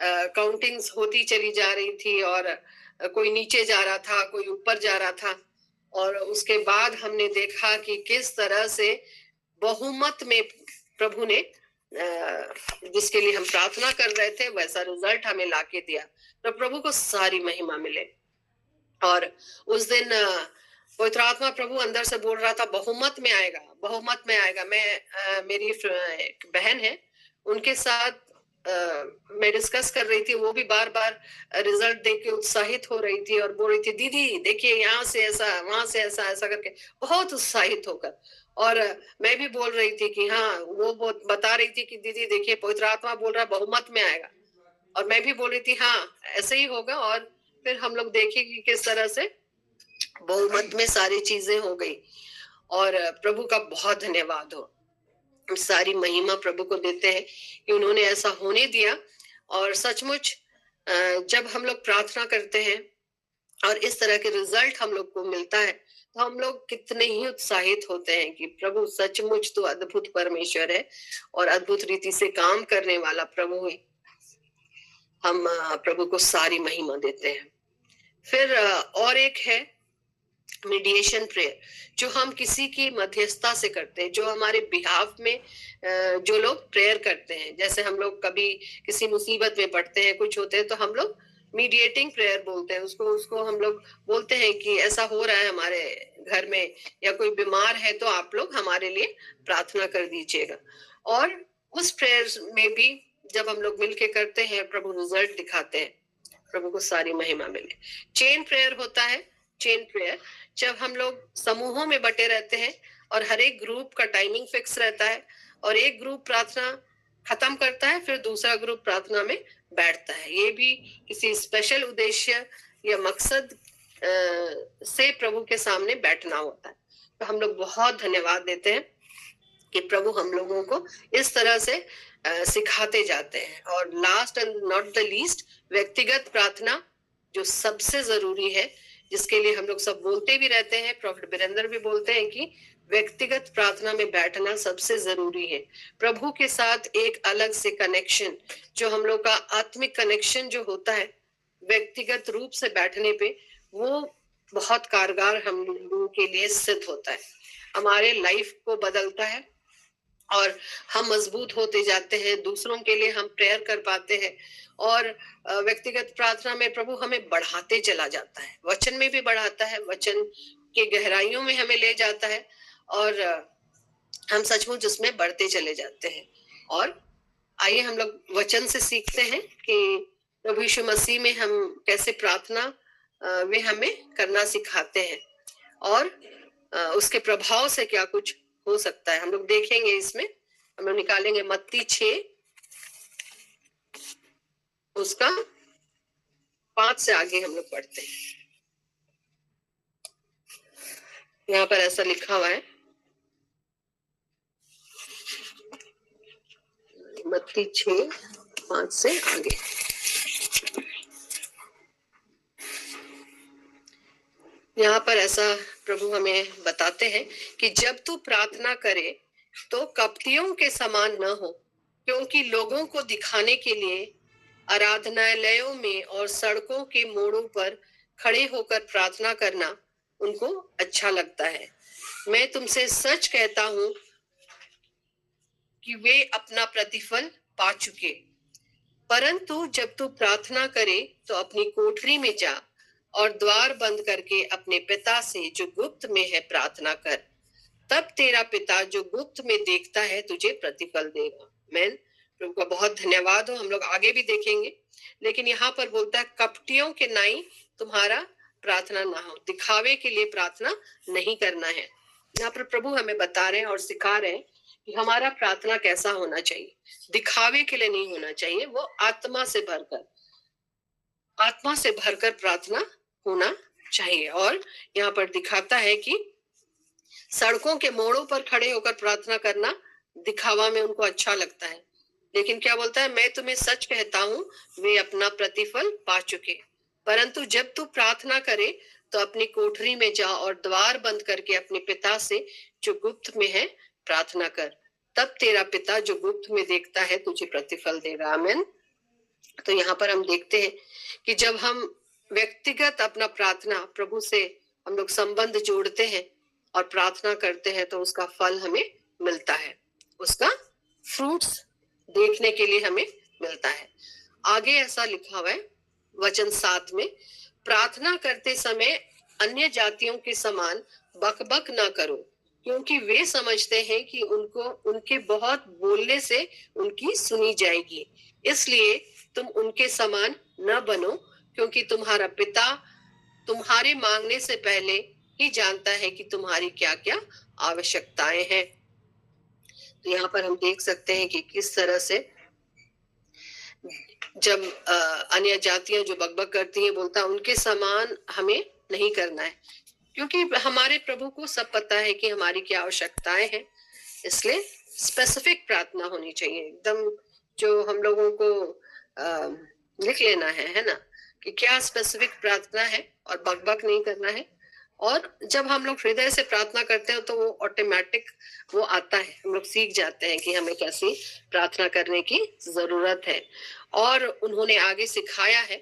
काउंटिंग्स होती चली जा रही थी, और कोई नीचे जा रहा था, कोई ऊपर जा रहा था, और उसके बाद हमने देखा कि किस तरह से बहुमत में प्रभु ने जिसके लिए हम प्रार्थना कर रहे थे वैसा रिजल्ट हमें लाके दिया। तो प्रभु को सारी महिमा मिले। और उस दिन पवित्र आत्मा प्रभु अंदर से बोल रहा था बहुमत में आएगा, बहुमत में आएगा। मैं मेरी एक बहन है, उनके साथ मैं डिस्कस कर रही थी, वो भी बार बार रिजल्ट देख के उत्साहित हो रही थी और बोल रही थी दीदी देखिए यहाँ से ऐसा, वहां से ऐसा, ऐसा करके बहुत उत्साहित होकर। और मैं भी बोल रही थी कि हाँ, वो बता रही थी कि दीदी देखिए पवित्र आत्मा बोल रहा है बहुमत में आएगा, और मैं भी बोल रही थी हाँ ऐसे ही होगा। और फिर हम लोग देखे कि किस तरह से बहुमत में सारी चीजें हो गई। और प्रभु का बहुत धन्यवाद हो, सारी महिमा प्रभु को देते हैं कि उन्होंने ऐसा होने दिया। और सचमुच जब हम लोग प्रार्थना करते हैं और इस तरह के रिजल्ट हम लोग को मिलता है तो हम लोग कितने ही उत्साहित होते हैं कि प्रभु सचमुच तो अद्भुत परमेश्वर है और अद्भुत रीति से काम करने वाला प्रभु है। हम प्रभु को सारी महिमा देते हैं। फिर और एक है मीडिएशन प्रेयर, जो हम किसी की मध्यस्थता से करते हैं, जो हमारे बिहाफ में जो लोग प्रेयर करते हैं। जैसे हम लोग कभी किसी मुसीबत में पड़ते हैं, कुछ होते हैं, तो हम लोग मीडिएटिंग प्रेयर बोलते हैं उसको हम लोग बोलते हैं कि ऐसा हो रहा है हमारे घर में, या कोई बीमार है तो आप लोग हमारे लिए प्रार्थना कर दीजिएगा। और उस प्रेयर में भी जब हम लोग मिलके करते हैं प्रभु रिजल्ट दिखाते हैं। प्रभु को सारी महिमा मिले। चेन प्रेयर होता है। चेन प्रेयर जब हम लोग समूहों में बटे रहते हैं और हर एक ग्रुप का टाइमिंग फिक्स रहता है, और एक ग्रुप प्रार्थना खत्म करता है फिर दूसरा ग्रुप प्रार्थना में बैठता है। ये भी किसी स्पेशल उद्देश्य या मकसद से प्रभु के सामने बैठना होता है। तो हम लोग बहुत धन्यवाद देते हैं कि प्रभु हम लोगों को इस तरह से सिखाते जाते हैं। और last and not the least, व्यक्तिगत प्रार्थना जो सबसे जरूरी है, जिसके लिए हम लोग सब बोलते भी रहते हैं, प्रॉफेट बीरेंद्र भी बोलते हैं कि व्यक्तिगत प्रार्थना में बैठना सबसे जरूरी है। प्रभु के साथ एक अलग से कनेक्शन, जो हम लोग का आत्मिक कनेक्शन जो होता है व्यक्तिगत रूप से बैठने पे, वो बहुत कारगर हम लोगों के लिए सिद्ध होता है, हमारे लाइफ को बदलता है और हम मजबूत होते जाते हैं, दूसरों के लिए हम प्रेयर कर पाते हैं। और व्यक्तिगत प्रार्थना में प्रभु हमें बढ़ाते चला जाता है, वचन में भी बढ़ाता है, वचन के गहराइयों में हमें ले जाता है और हम सचमुच उसमें बढ़ते चले जाते हैं। और आइए हम लोग वचन से सीखते हैं कि प्रभु यीशु मसीह में हम कैसे प्रार्थना वे हमें करना सिखाते हैं और उसके प्रभाव से क्या कुछ हो सकता है। हम लोग देखेंगे, इसमें हम लोग निकालेंगे मत्ती 6 उसका 5 से आगे हम लोग पढ़ते हैं। यहाँ पर ऐसा लिखा हुआ है, मत्ती 6:5 से आगे। यहाँ पर ऐसा प्रभु हमें बताते हैं कि जब तू प्रार्थना करे तो कपटियों के समान न हो, क्योंकि लोगों को दिखाने के लिए आराधनालयों में और सड़कों के मोड़ों पर खड़े होकर प्रार्थना करना उनको अच्छा लगता है। मैं तुमसे सच कहता हूं कि वे अपना प्रतिफल पा चुके। परंतु जब तू प्रार्थना करे तो अपनी कोठरी में जा और द्वार बंद करके अपने पिता से जो गुप्त में है प्रार्थना कर, तब तेरा पिता जो गुप्त में देखता है तुझे प्रतिफल देगा। आमीन। प्रभु का बहुत धन्यवाद हो। हम लोग आगे भी देखेंगे, लेकिन यहाँ पर बोलता है कपटियों के नाई तुम्हारा प्रार्थना ना हो, दिखावे के लिए प्रार्थना नहीं करना है। यहाँ पर प्रभु हमें बता रहे हैं और सिखा रहे हैं कि हमारा प्रार्थना कैसा होना चाहिए, दिखावे के लिए नहीं होना चाहिए, वो आत्मा से भरकर प्रार्थना होना चाहिए। और यहाँ पर दिखाता है कि सड़कों के मोड़ों पर खड़े होकर प्रार्थना करना दिखावा में उनको अच्छा लगता है, लेकिन क्या बोलता है, मैं तुम्हें सच कहता हूं वे अपना प्रतिफल पा चुके। परंतु जब तू प्रार्थना करे तो अपनी कोठरी में जा और द्वार बंद करके अपने पिता से जो गुप्त में है प्रार्थना कर, तब तेरा पिता जो गुप्त में देखता है तुझे प्रतिफल देगा। आमीन। तो यहाँ पर हम देखते हैं कि जब हम व्यक्तिगत अपना प्रार्थना प्रभु से हम लोग संबंध जोड़ते हैं और प्रार्थना करते हैं तो उसका फल हमें मिलता है, उसका फ्रूट्स देखने के लिए हमें मिलता है। आगे ऐसा लिखा हुआ है वचन 7 में, प्रार्थना करते समय अन्य जातियों के समान बकबक ना करो, क्योंकि वे समझते हैं कि उनको उनके बहुत बोलने से उनकी सुनी जाएगी। इसलिए तुम उनके समान न बनो, क्योंकि तुम्हारा पिता तुम्हारे मांगने से पहले ही जानता है कि तुम्हारी क्या क्या आवश्यकताएं हैं। तो यहाँ पर हम देख सकते हैं कि किस तरह से जब अन्य जातियां जो बकबक करती हैं, बोलता उनके समान हमें नहीं करना है, क्योंकि हमारे प्रभु को सब पता है कि हमारी क्या आवश्यकताएं हैं। इसलिए स्पेसिफिक प्रार्थना होनी चाहिए, एकदम जो हम लोगों को लिख लेना है ना, कि क्या स्पेसिफिक प्रार्थना है और बकबक नहीं करना है। और जब हम लोग हृदय से प्रार्थना करते हैं तो वो ऑटोमेटिक वो आता है, हम लोग सीख जाते हैं कि हमें कैसी प्रार्थना करने की जरूरत है। और उन्होंने आगे सिखाया है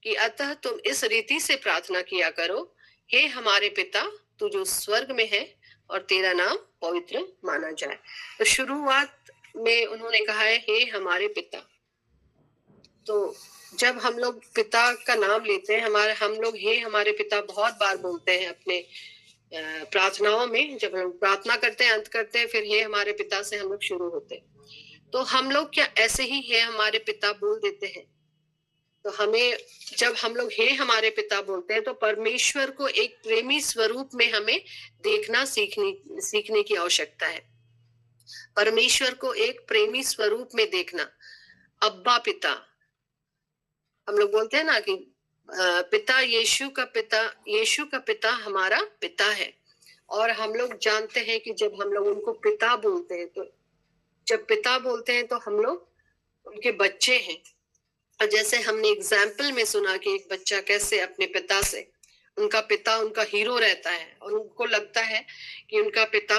कि अतः तुम इस रीति से प्रार्थना किया करो, हे हमारे पिता तू जो स्वर्ग में है और तेरा नाम पवित्र माना जाए। तो शुरुआत में उन्होंने कहा है हे हमारे पिता। तो जब हम लोग पिता का नाम लेते हैं, हम लोग हे हमारे पिता बहुत बार बोलते हैं अपने प्रार्थनाओं में। जब हम प्रार्थना करते हैं, अंत करते हैं, फिर हे हमारे पिता से हम लोग शुरू होते हैं। तो हम लोग क्या ऐसे ही हे हमारे पिता बोल देते हैं? तो हमें जब हम लोग हे हमारे पिता बोलते हैं तो परमेश्वर को एक प्रेमी स्वरूप में हमें देखना सीखने की आवश्यकता है। परमेश्वर को एक प्रेमी स्वरूप में देखना। अब्बा पिता, हम लोग बोलते हैं ना कि पिता यीशु का पिता हमारा पिता है। और हम लोग जानते हैं कि जब हम लोग उनको पिता बोलते हैं, तो जब पिता बोलते हैं तो हम लोग उनके बच्चे हैं। और जैसे हमने एग्जाम्पल में सुना कि एक बच्चा कैसे अपने पिता से, उनका पिता उनका हीरो रहता है और उनको लगता है कि उनका पिता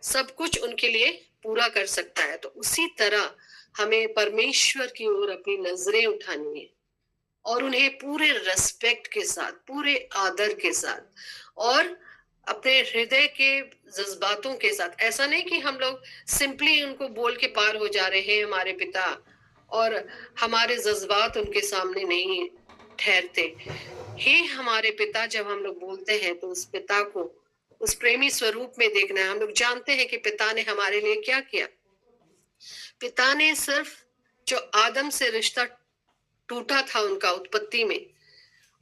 सब कुछ उनके लिए पूरा कर सकता है, तो उसी तरह हमें परमेश्वर की ओर अपनी नजरें उठानी है और उन्हें पूरे रेस्पेक्ट के साथ, पूरे आदर के साथ और अपने हृदय के जज्बातों के साथ। ऐसा नहीं कि हम लोग सिंपली उनको बोल के पार हो जा रहे हैं हमारे पिता, और हमारे जज्बात उनके सामने नहीं ठहरते। हे हमारे पिता जब हम लोग बोलते हैं तो उस पिता को उस प्रेमी स्वरूप में देखना है। हम लोग जानते हैं कि पिता ने हमारे लिए क्या किया। पिता ने सिर्फ जो आदम से रिश्ता टूटा था उनका उत्पत्ति में,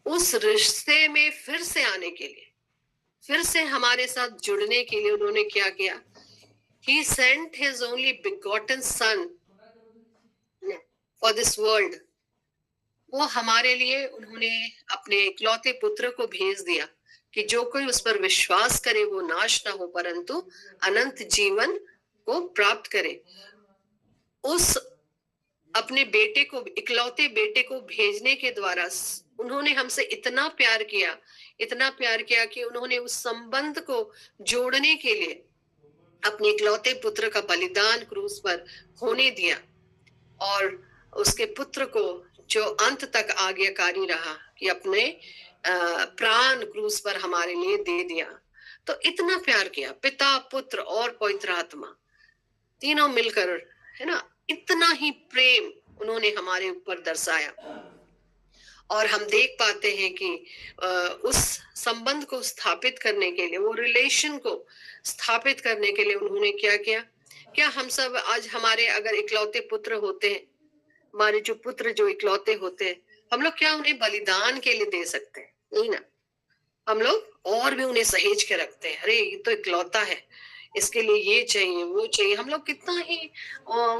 उस रिश्ते में फिर से आने के लिए, फिर से हमारे साथ जुड़ने के लिए उन्होंने क्या किया? He sent his only begotten son for this world. वो हमारे लिए उन्होंने अपने इकलौते पुत्र को भेज दिया कि जो कोई उस पर विश्वास करे वो नाश ना हो परंतु अनंत जीवन को प्राप्त करे। उस अपने बेटे को, इकलौते बेटे को भेजने के द्वारा उन्होंने हमसे इतना प्यार किया कि उन्होंने उस संबंध को जोड़ने के लिए अपने इकलौते पुत्र का बलिदान क्रूस पर होने दिया और उसके पुत्र को जो अंत तक आज्ञाकारी रहा कि अपने प्राण क्रूस पर हमारे लिए दे दिया। तो इतना प्यार किया पिता, पुत्र और पवित्र आत्मा तीनों मिलकर, है ना, इतना ही प्रेम उन्होंने हमारे ऊपर दर्शाया। और हम देख पाते हैं कि उस संबंध को स्थापित करने के लिए, वो रिलेशन को स्थापित करने के लिए उन्होंने क्या किया? क्या हम सब आज हमारे अगर इकलौते पुत्र होते हैं, हमारे जो पुत्र जो इकलौते होते हैं, हम लोग क्या उन्हें बलिदान के लिए दे सकते हैं? नहीं ना। हम लोग और भी उन्हें सहेज के रखते हैं। अरे ये तो इकलौता है, इसके लिए ये चाहिए वो चाहिए, हम लोग कितना ही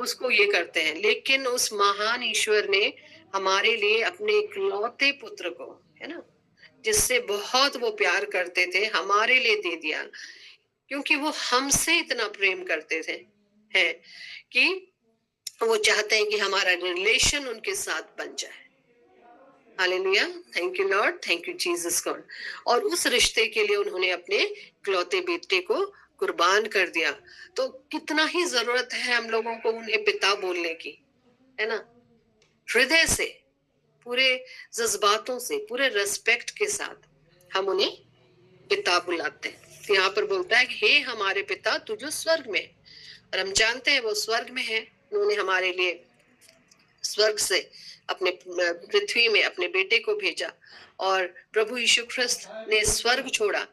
उसको ये करते हैं। लेकिन उस महान ईश्वर ने हमारे लिए अपने इकलौते पुत्र को, है ना, जिससे बहुत वो प्यार करते थे, हमारे लिए दे दिया, क्योंकि वो हमसे इतना प्रेम करते थे है कि वो चाहते हैं कि हमारा रिलेशन उनके साथ बन जाए। Hallelujah, thank you lord, thank you Jesus God. और उस रिश्ते के लिए उन्होंने अपने इकलौते बेटे को कुर्बान कर दिया। तो कितना ही जरूरत है हम लोगों को उन्हें पिता बोलने की, है ना, हृदय से, पूरे जज्बातों से, पूरे रेस्पेक्ट के साथ हम उन्हें पिता बुलाते हैं। तो यहाँ पर बोलता है कि हे हमारे पिता तू जो स्वर्ग में है, और हम जानते हैं वो स्वर्ग में है। उन्होंने हमारे लिए स्वर्ग से अपने पृथ्वी में अपने बेटे को भेजा और प्रभु यीशु ख्रिस्त ने स्वर्ग छोड़ा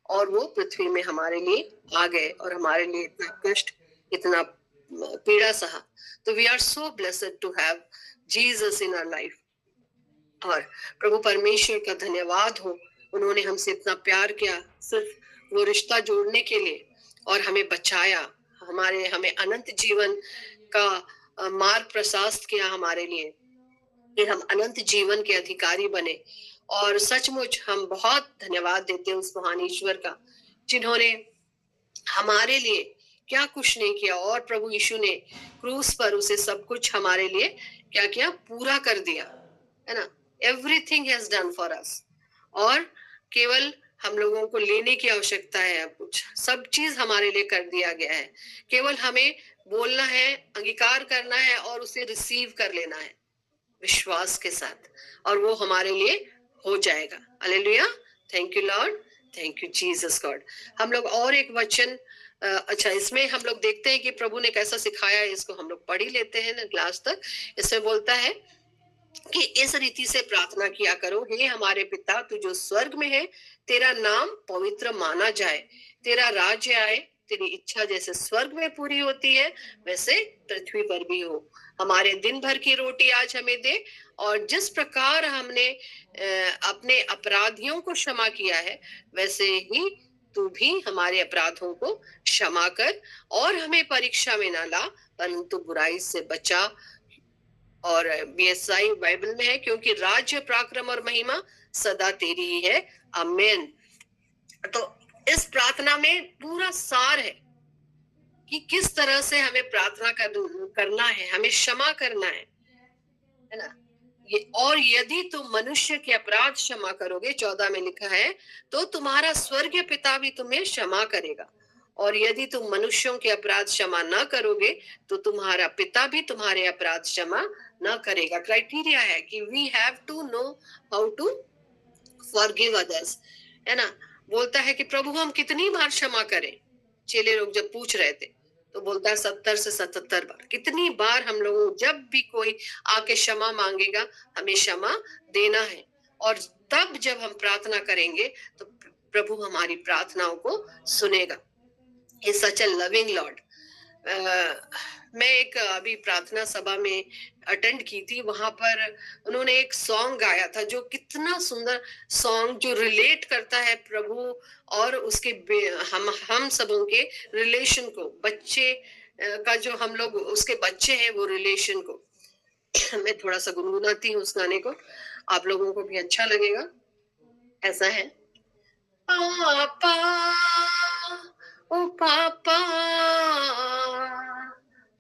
और वो पृथ्वी में हमारे लिए आ गए और हमारे लिए इतना कष्ट, इतना पीड़ा सहा। तो we are so blessed to have Jesus in our life. और प्रभु परमेश्वर का धन्यवाद हो, उन्होंने हमसे इतना प्यार किया सिर्फ वो रिश्ता जोड़ने के लिए और हमें बचाया, हमें अनंत जीवन का मार्ग प्रशस्त किया हमारे लिए कि हम अनंत जीवन के अधिकारी बने। और सचमुच हम बहुत धन्यवाद देते हैं उस महान ईश्वर का जिन्होंने हमारे लिए क्या कुछ नहीं किया और प्रभु यीशु ने क्रूस पर उसे सब कुछ हमारे लिए क्या किया? पूरा कर दिया, है ना। Everything has done for us. और केवल हम लोगों को लेने की आवश्यकता है, कुछ सब चीज हमारे लिए कर दिया गया है। केवल हमें बोलना है, अंगीकार करना है और उसे रिसीव कर लेना है विश्वास के साथ, और वो हमारे लिए हो जाएगा। Hallelujah, thank you lord, thank you Jesus God. हम लोग और एक वचन, अच्छा, इसमें हम लोग देखते हैं कि प्रभु ने कैसा सिखाया है, इसको हम लोग पढ़ ही लेते हैं ना क्लास तक। इसमें बोलता है कि इस रीति से प्रार्थना किया करो, हे हमारे पिता तू जो स्वर्ग में है, तेरा नाम पवित्र माना जाए, तेरा राज्य आए, तेरी इच्छा जैसे स्वर्ग में पूरी होती है वैसे पृथ्वी पर भी हो। हमारे दिन भर की रोटी आज हमें दे, और जिस प्रकार हमने अपने अपराधियों को क्षमा किया है वैसे ही तू भी हमारे अपराधों को क्षमा कर, और हमें परीक्षा में ना ला परंतु बुराई से बचा, और BSI बाइबल में है, क्योंकि राज्य, पराक्रम और महिमा सदा तेरी ही है, आमीन। तो इस प्रार्थना में पूरा सार है कि किस तरह से हमें प्रार्थना करना है, हमें क्षमा करना है ना। ये और यदि तुम मनुष्य के अपराध क्षमा करोगे, 14 में लिखा है, तो तुम्हारा स्वर्गीय पिता भी तुम्हें क्षमा करेगा। और यदि तुम मनुष्यों के अपराध क्षमा न करोगे, तो तुम्हारा पिता भी तुम्हारे अपराध क्षमा न करेगा। क्राइटेरिया है कि we have to know how to forgive others, है ना। बोलता है कि प्रभु हम कितनी बार क्षमा करें। चेले लोग जब पूछ रहे थे तो बोलता है 70 से 77 बार। कितनी बार हम लोगों, जब भी कोई आके क्षमा मांगेगा, हमें क्षमा देना है। और तब जब हम प्रार्थना करेंगे तो प्रभु हमारी प्रार्थनाओं को सुनेगा। He is such a loving Lord. मैं एक अभी प्रार्थना सभा में अटेंड की थी, वहां पर उन्होंने एक सॉन्ग गाया था, जो कितना सुंदर सॉन्ग, जो रिलेट करता है प्रभु और उसके हम सबों के रिलेशन को, बच्चे का जो हम लोग उसके बच्चे हैं वो रिलेशन को। मैं थोड़ा सा गुनगुनाती हूँ उस गाने को, आप लोगों को भी अच्छा लगेगा। ऐसा है, पापा ओ पापा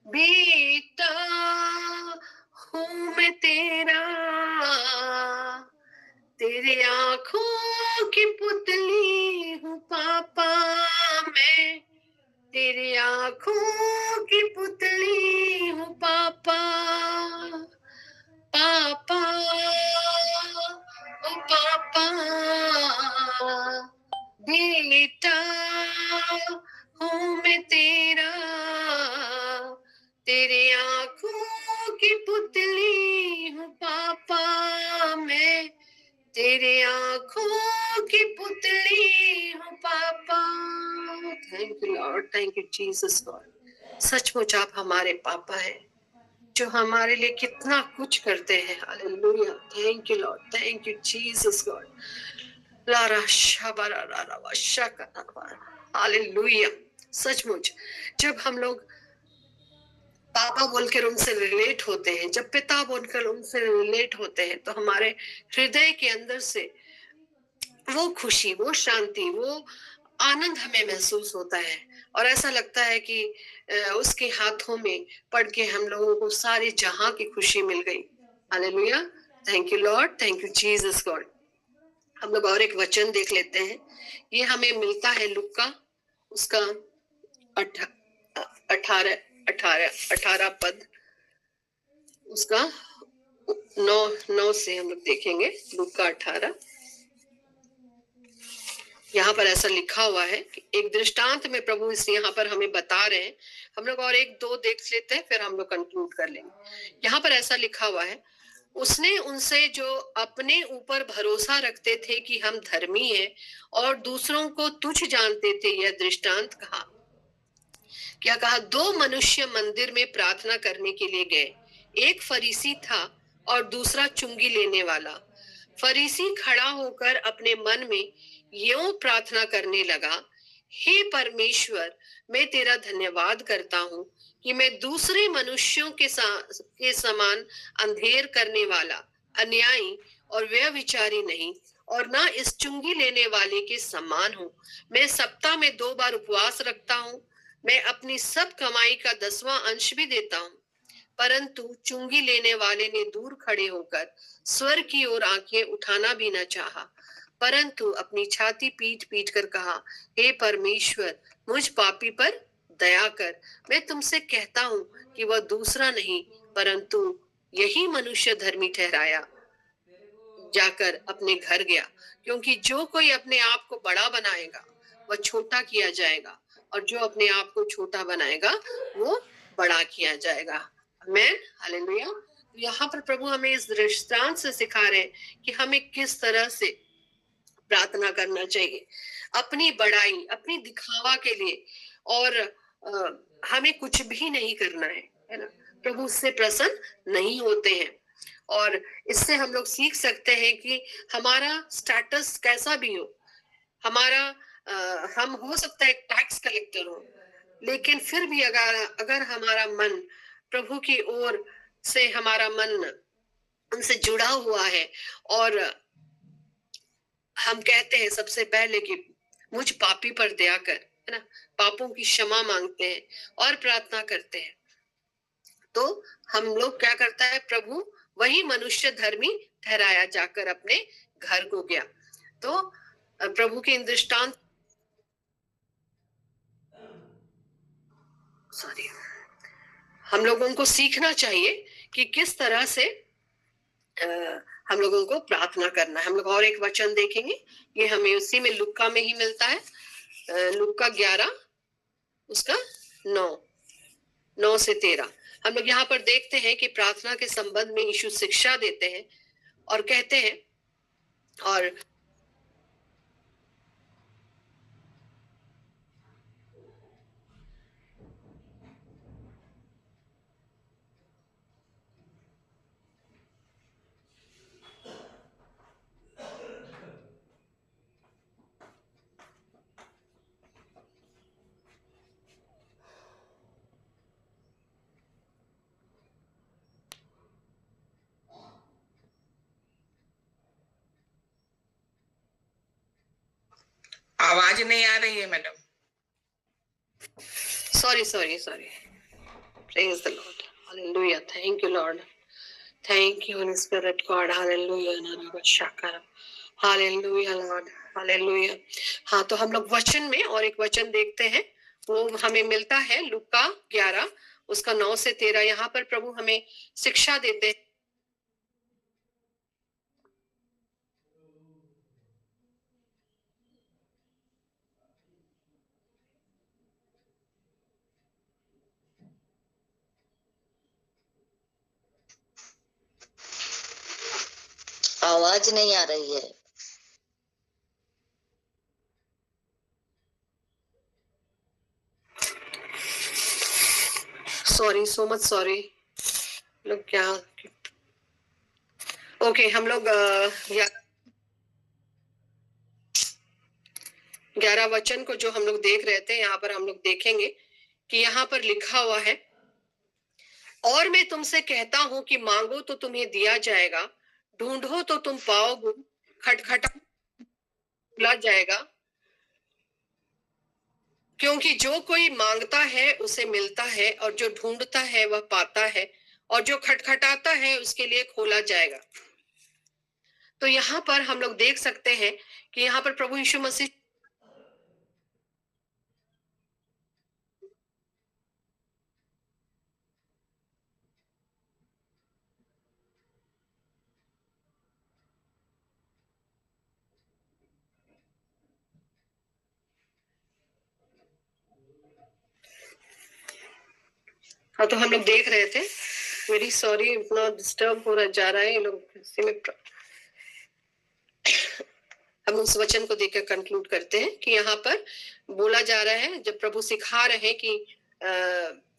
बेटा हूँ मैं तेरा, तेरे आंखों की पुतली हूँ पापा मैं, तेरे आंखों की पुतली हूँ पापा। पापा ओ पापा बेटा हूँ मैं तेरा, तेरे आंखों की पुतली हूँ पापा मैं, तेरे आंखों की पुतली हूँ पापा। Thank you lord, thank you Jesus God. सचमुच आप हमारे पापा हैं जो हमारे लिए कितना कुछ करते हैं। Hallelujah, thank you lord, thank you Jesus God. Hallelujah. सचमुच जब हम लोग पापा बोलकर उनसे रिलेट होते हैं, जब पिता बोलकर उनसे रिलेट होते हैं, तो हमारे हृदय के अंदर से वो खुशी, वो शांति, वो आनंद हमें महसूस होता है। और ऐसा लगता है कि उसके हाथों में पड़ के हम लोगों को सारे जहां की खुशी मिल गई। Hallelujah, thank you lord, thank you Jesus God. हम लोग और एक वचन देख लेते हैं। ये हमें मिलता है लूका उसका 18 पद, उसका 9 से हम लोग देखेंगे। लूका 18, यहाँ पर ऐसा लिखा हुआ है कि एक दृष्टांत में प्रभु इस यहाँ पर हमें बता रहे हैं। हम लोग और 1-2 देख लेते हैं, फिर हम लोग कंक्लूड कर लेंगे। यहाँ पर ऐसा लिखा हुआ है, उसने उनसे जो अपने ऊपर भरोसा रखते थे कि हम धर्मी हैं और दूसरों को तुच्छ जानते थे, यह दृष्टांत कहा। क्या कहा? 2 मनुष्य मंदिर में प्रार्थना करने के लिए गए। एक फरीसी था और दूसरा चुंगी लेने वाला। फरीसी खड़ा होकर अपने मन में यूं प्रार्थना करने लगा, हे परमेश्वर, मैं तेरा धन्यवाद करता हूँ कि मैं दूसरे मनुष्यों के समान अंधेर करने वाला, अन्यायी और व्यभिचारी नहीं, और ना इस चुंगी लेने वाले के समान हूँ। मैं सप्ताह में 2 बार उपवास रखता हूँ। मैं अपनी सब कमाई का 10वां अंश भी देता हूँ। परंतु चुंगी लेने वाले ने दूर खड़े होकर स्वर की ओर आंखें उठाना भी न चाहा, परंतु अपनी छाती पीट पीट कर कहा, हे परमेश्वर, मुझ पापी पर दया कर। मैं तुमसे कहता हूँ कि वह दूसरा नहीं, परंतु यही मनुष्य धर्मी ठहराया जाकर अपने घर गया। क्योंकि जो कोई अपने आप को बड़ा बनाएगा वह छोटा किया जाएगा, और जो अपने आप को छोटा बनाएगा वो बड़ा किया जाएगा। आमीन, हालेलुया। यहाँ पर प्रभु हमें इस दृष्टांत से सिखा रहे हैं कि हमें किस तरह से प्रार्थना करना चाहिए, अपनी बड़ाई, अपनी दिखावा के लिए, और हमें कुछ भी नहीं करना है ना। प्रभु उससे प्रसन्न नहीं होते हैं। और इससे हम लोग सीख सकते हैं कि हमारा स्टेटस कैसा भी हो, हमारा हम हो सकता है टैक्स कलेक्टर हो, लेकिन फिर भी अगर हमारा मन प्रभु की ओर से हमारा मन उनसे जुड़ा हुआ है और हम कहते हैं सबसे पहले कि मुझ पापी पर दया कर, है ना, पापों की क्षमा मांगते हैं और प्रार्थना करते हैं, तो हम लोग क्या करता है, प्रभु वही मनुष्य धर्मी ठहराया जाकर अपने घर को गया। तो प्रभु के इन दृष्टांत हम लोगों को सीखना चाहिए कि किस तरह से हम लोगों को प्रार्थना करना है। हम लोग और एक वचन देखेंगे, ये हमें उसी में लुक्का में ही मिलता है, लुक्का 11 उसका 9 से 13। हम लोग यहाँ पर देखते हैं कि प्रार्थना के संबंध में यीशु शिक्षा देते हैं और कहते हैं, और आवाज नहीं आ रही है madam. Sorry praise the Lord, hallelujah, thank you lord, thank you holy spirit God, hallelujah, hallelujah Lord, hallelujah. हाँ, तो हम लोग वचन में और एक वचन देखते हैं, वो हमें मिलता है लुक्का 11 उसका 9 से 13। यहाँ पर प्रभु हमें शिक्षा देते हैं। आवाज नहीं आ रही है। Sorry, so much sorry. लोग क्या, ओके, हम लोग 11 वचन को जो हम लोग देख रहे थे, यहाँ पर हम लोग देखेंगे कि यहाँ पर लिखा हुआ है, और मैं तुमसे कहता हूं कि मांगो तो तुम्हें दिया जाएगा, ढूंढो तो तुम पाओगे, खटखटा खुला जाएगा, क्योंकि जो कोई मांगता है उसे मिलता है, और जो ढूंढता है वह पाता है, और जो खटखटाता है उसके लिए खोला जाएगा। तो यहाँ पर हम लोग देख सकते हैं कि यहाँ पर प्रभु यीशु मसीह हाँ, तो हम लोग देख रहे थे, वेरी सॉरी, इतना डिस्टर्ब हो रहा जा रहा है ये लोग इसी में। हम उस वचन को देखकर कंक्लूड करते हैं कि यहाँ पर बोला जा रहा है, जब प्रभु सिखा रहे हैं कि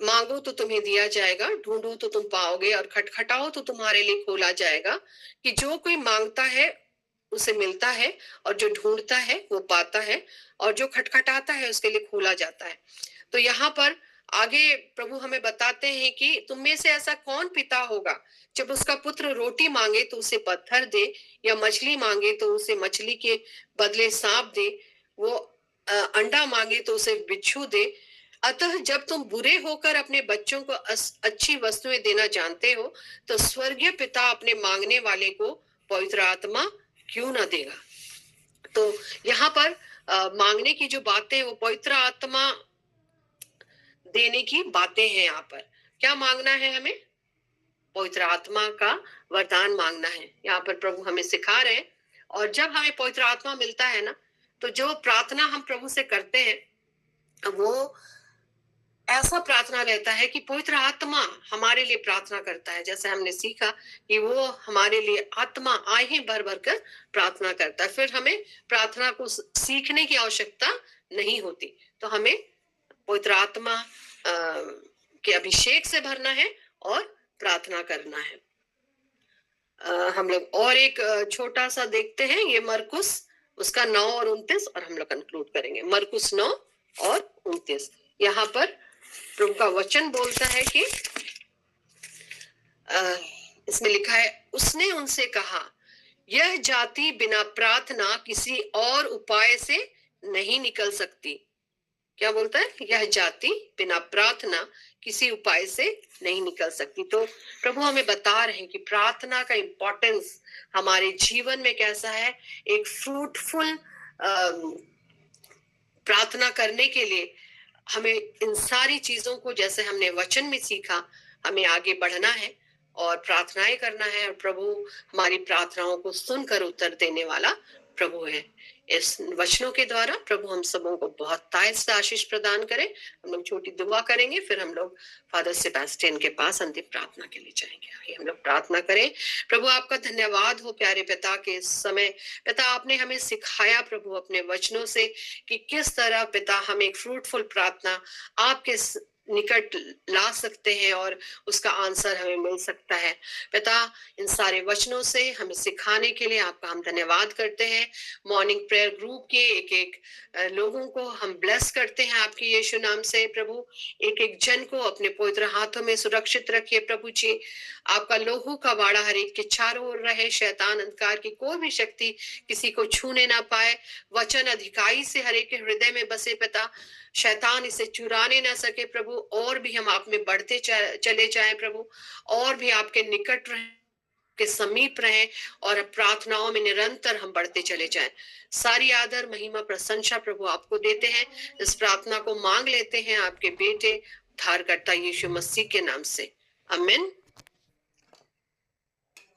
मांगो तो तुम्हें दिया जाएगा, ढूंढो तो तुम पाओगे, और खटखटाओ तो तुम्हारे लिए खोला जाएगा, कि जो कोई मांगता है उसे मिलता है, और जो ढूंढता है वो पाता है, और जो खटखटाता है उसके लिए खोला जाता है। तो यहाँ पर आगे प्रभु हमें बताते हैं कि तुम में से ऐसा कौन पिता होगा, जब उसका पुत्र रोटी मांगे तो उसे पत्थर दे, या मछली मांगे तो उसे मछली के बदले सांप दे, वो अंडा मांगे तो उसे बिच्छू दे। अतः जब तुम बुरे होकर अपने बच्चों को अच्छी वस्तुएं देना जानते हो, तो स्वर्गीय पिता अपने मांगने वाले को पवित्र आत्मा क्यों ना देगा। तो यहाँ पर मांगने की जो बातें, वो पवित्र आत्मा देने की बातें हैं। यहाँ पर क्या मांगना है हमें? पवित्र आत्मा का वरदान मांगना है, यहाँ पर प्रभु हमें सिखा रहे हैं। और जब हमें पवित्र आत्मा मिलता है ना, तो जो प्रार्थना हम प्रभु से करते हैं, वो ऐसा प्रार्थना रहता है कि पवित्र आत्मा हमारे लिए प्रार्थना करता है। जैसे हमने सीखा कि वो हमारे लिए आत्मा आए भर भर कर प्रार्थना करता है। फिर हमें प्रार्थना को सीखने की आवश्यकता नहीं होती। तो हमें पवित्र आत्मा के अभिषेक से भरना है और प्रार्थना करना है। हम लोग और एक छोटा सा देखते हैं, ये मरकुस उसका 9 और 29, और हम लोग कंक्लूड करेंगे। मरकुस 9 और 29, यहाँ पर प्रभु का वचन बोलता है कि इसमें लिखा है, उसने उनसे कहा, यह जाति बिना प्रार्थना किसी और उपाय से नहीं निकल सकती। क्या बोलता है? यह जाति बिना प्रार्थना किसी उपाय से नहीं निकल सकती। तो प्रभु हमें बता रहे हैं कि प्रार्थना का इम्पोर्टेंस हमारे जीवन में कैसा है। एक फ्रूटफुल प्रार्थना करने के लिए हमें इन सारी चीजों को, जैसे हमने वचन में सीखा, हमें आगे बढ़ना है और प्रार्थनाएं करना है। और प्रभु हमारी प्रार्थनाओं को सुनकर उत्तर देने वाला प्रभु है। इस वचनों के द्वारा प्रभु हम सबों को बहुत तायत से आशीष प्रदान करे। हम लोग छोटी दुआ करेंगे, फिर हम लोग फादर सेबास्टियन के पास अंतिम प्रार्थना के लिए जाएंगे। आइए हम लोग प्रार्थना करें। प्रभु आपका धन्यवाद हो प्यारे पिता के इस समय। पिता आपने हमें सिखाया प्रभु अपने वचनों से कि किस तरह पिता हम एक फ्रूटफुल प्रार्थना आपके निकट ला सकते हैं और उसका आंसर हमें मिल सकता है। पिता इन सारे वचनों से हमें सिखाने के लिए आपका हम धन्यवाद करते हैं। मॉर्निंग प्रेयर ग्रुप के एक एक लोगों को हम ब्लेस करते हैं आपके यीशु नाम से। प्रभु एक एक जन को अपने पवित्र हाथों में सुरक्षित रखिए प्रभु जी। आपका लोहू का वाड़ा हर एक के चारों ओर रहे। शैतान अंधकार की कोई भी शक्ति किसी को छूने ना पाए। वचन अधिकारी से हर एक के हृदय में बसे पिता। शैतान इसे चुराने ना सके प्रभु। और भी हम आप में बढ़ते चले जाएं प्रभु, और भी आपके निकट रहें, के समीप रहें और प्रार्थनाओं में निरंतर हम बढ़ते चले जाएं। सारी आदर महिमा प्रशंसा प्रभु आपको देते हैं। इस प्रार्थना को मांग लेते हैं आपके बेटे उद्धारकर्ता यीशु मसीह के नाम से, आमीन।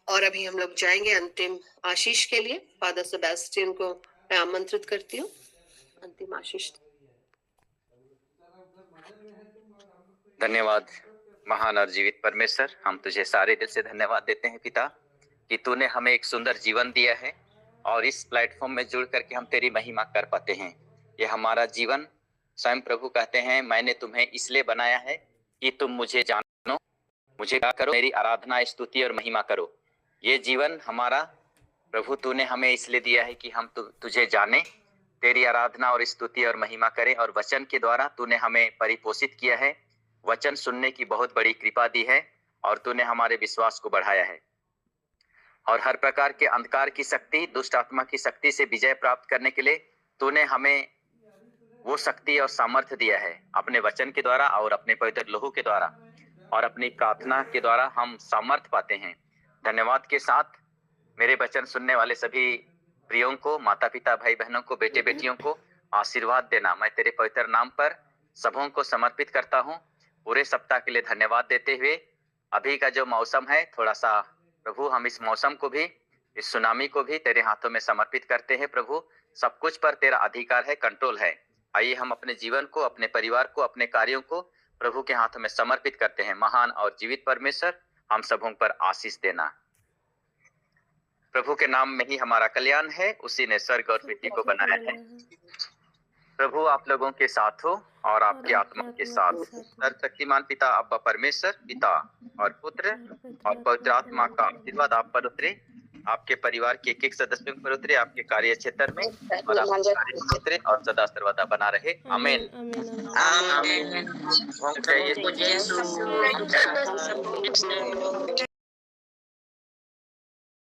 और अभी हम लोग जाएंगे अंतिम आशीष के लिए। फादर सेबास्टियन को मैं आमंत्रित करती हूँ अंतिम आशीष। धन्यवाद महान और जीवित परमेश्वर, हम तुझे सारे दिल से धन्यवाद देते हैं पिता कि तूने हमें एक सुंदर जीवन दिया है और इस प्लेटफॉर्म में जुड़ करके हम तेरी महिमा कर पाते हैं। ये हमारा जीवन, स्वयं प्रभु कहते हैं, मैंने तुम्हें इसलिए बनाया है कि तुम मुझे जानो, मुझे क्या करो, मेरी आराधना स्तुति और महिमा करो। ये जीवन हमारा प्रभु तूने हमें इसलिए दिया है कि हम तुझे जाने, तेरी आराधना और स्तुति और महिमा करें। और वचन के द्वारा तूने हमें परिपोषित किया है। वचन सुनने की बहुत बड़ी कृपा दी है और तूने हमारे विश्वास को बढ़ाया है। और हर प्रकार के अंधकार की शक्ति, दुष्ट आत्मा की शक्ति से विजय प्राप्त करने के लिए तूने हमें वो शक्ति और सामर्थ्य दिया है अपने वचन के द्वारा और अपने पवित्र लहू के द्वारा और अपनी प्रार्थना के द्वारा हम सामर्थ्य पाते हैं। धन्यवाद के साथ मेरे वचन सुनने वाले सभी प्रियों को, माता पिता, भाई बहनों को, बेटे बेटियों को आशीर्वाद देना मैं तेरे पवित्र नाम पर सबों को समर्पित करता हूँ। पूरे सप्ताह के लिए धन्यवाद देते हुए अभी का जो मौसम है, थोड़ा सा प्रभु हम इस मौसम को भी, इस सुनामी को भी तेरे हाथों में समर्पित करते हैं। प्रभु सब कुछ पर तेरा अधिकार है, कंट्रोल है। आइए हम अपने जीवन को, अपने परिवार को, अपने कार्यों को प्रभु के हाथों में समर्पित करते हैं। महान और जीवित परमेश्वर, हम सबों पर आशीष देना। प्रभु के नाम में ही हमारा कल्याण है, उसी ने स्वर्ग और पृथ्वी को बनाया है। प्रभु आप लोगों के साथ हो और आपकी आत्मा के साथ। सर्वशक्तिमान पिता अब्बा परमेश्वर, पिता और पुत्र और पवित्र आत्मा का आशीर्वाद आप पर उतरे, आपके परिवार के एक एक सदस्यों पर उतरे, आपके कार्य क्षेत्र में और आपके कार्य क्षेत्र और सदा सर्वदा बना रहे। आमीन। आमीन।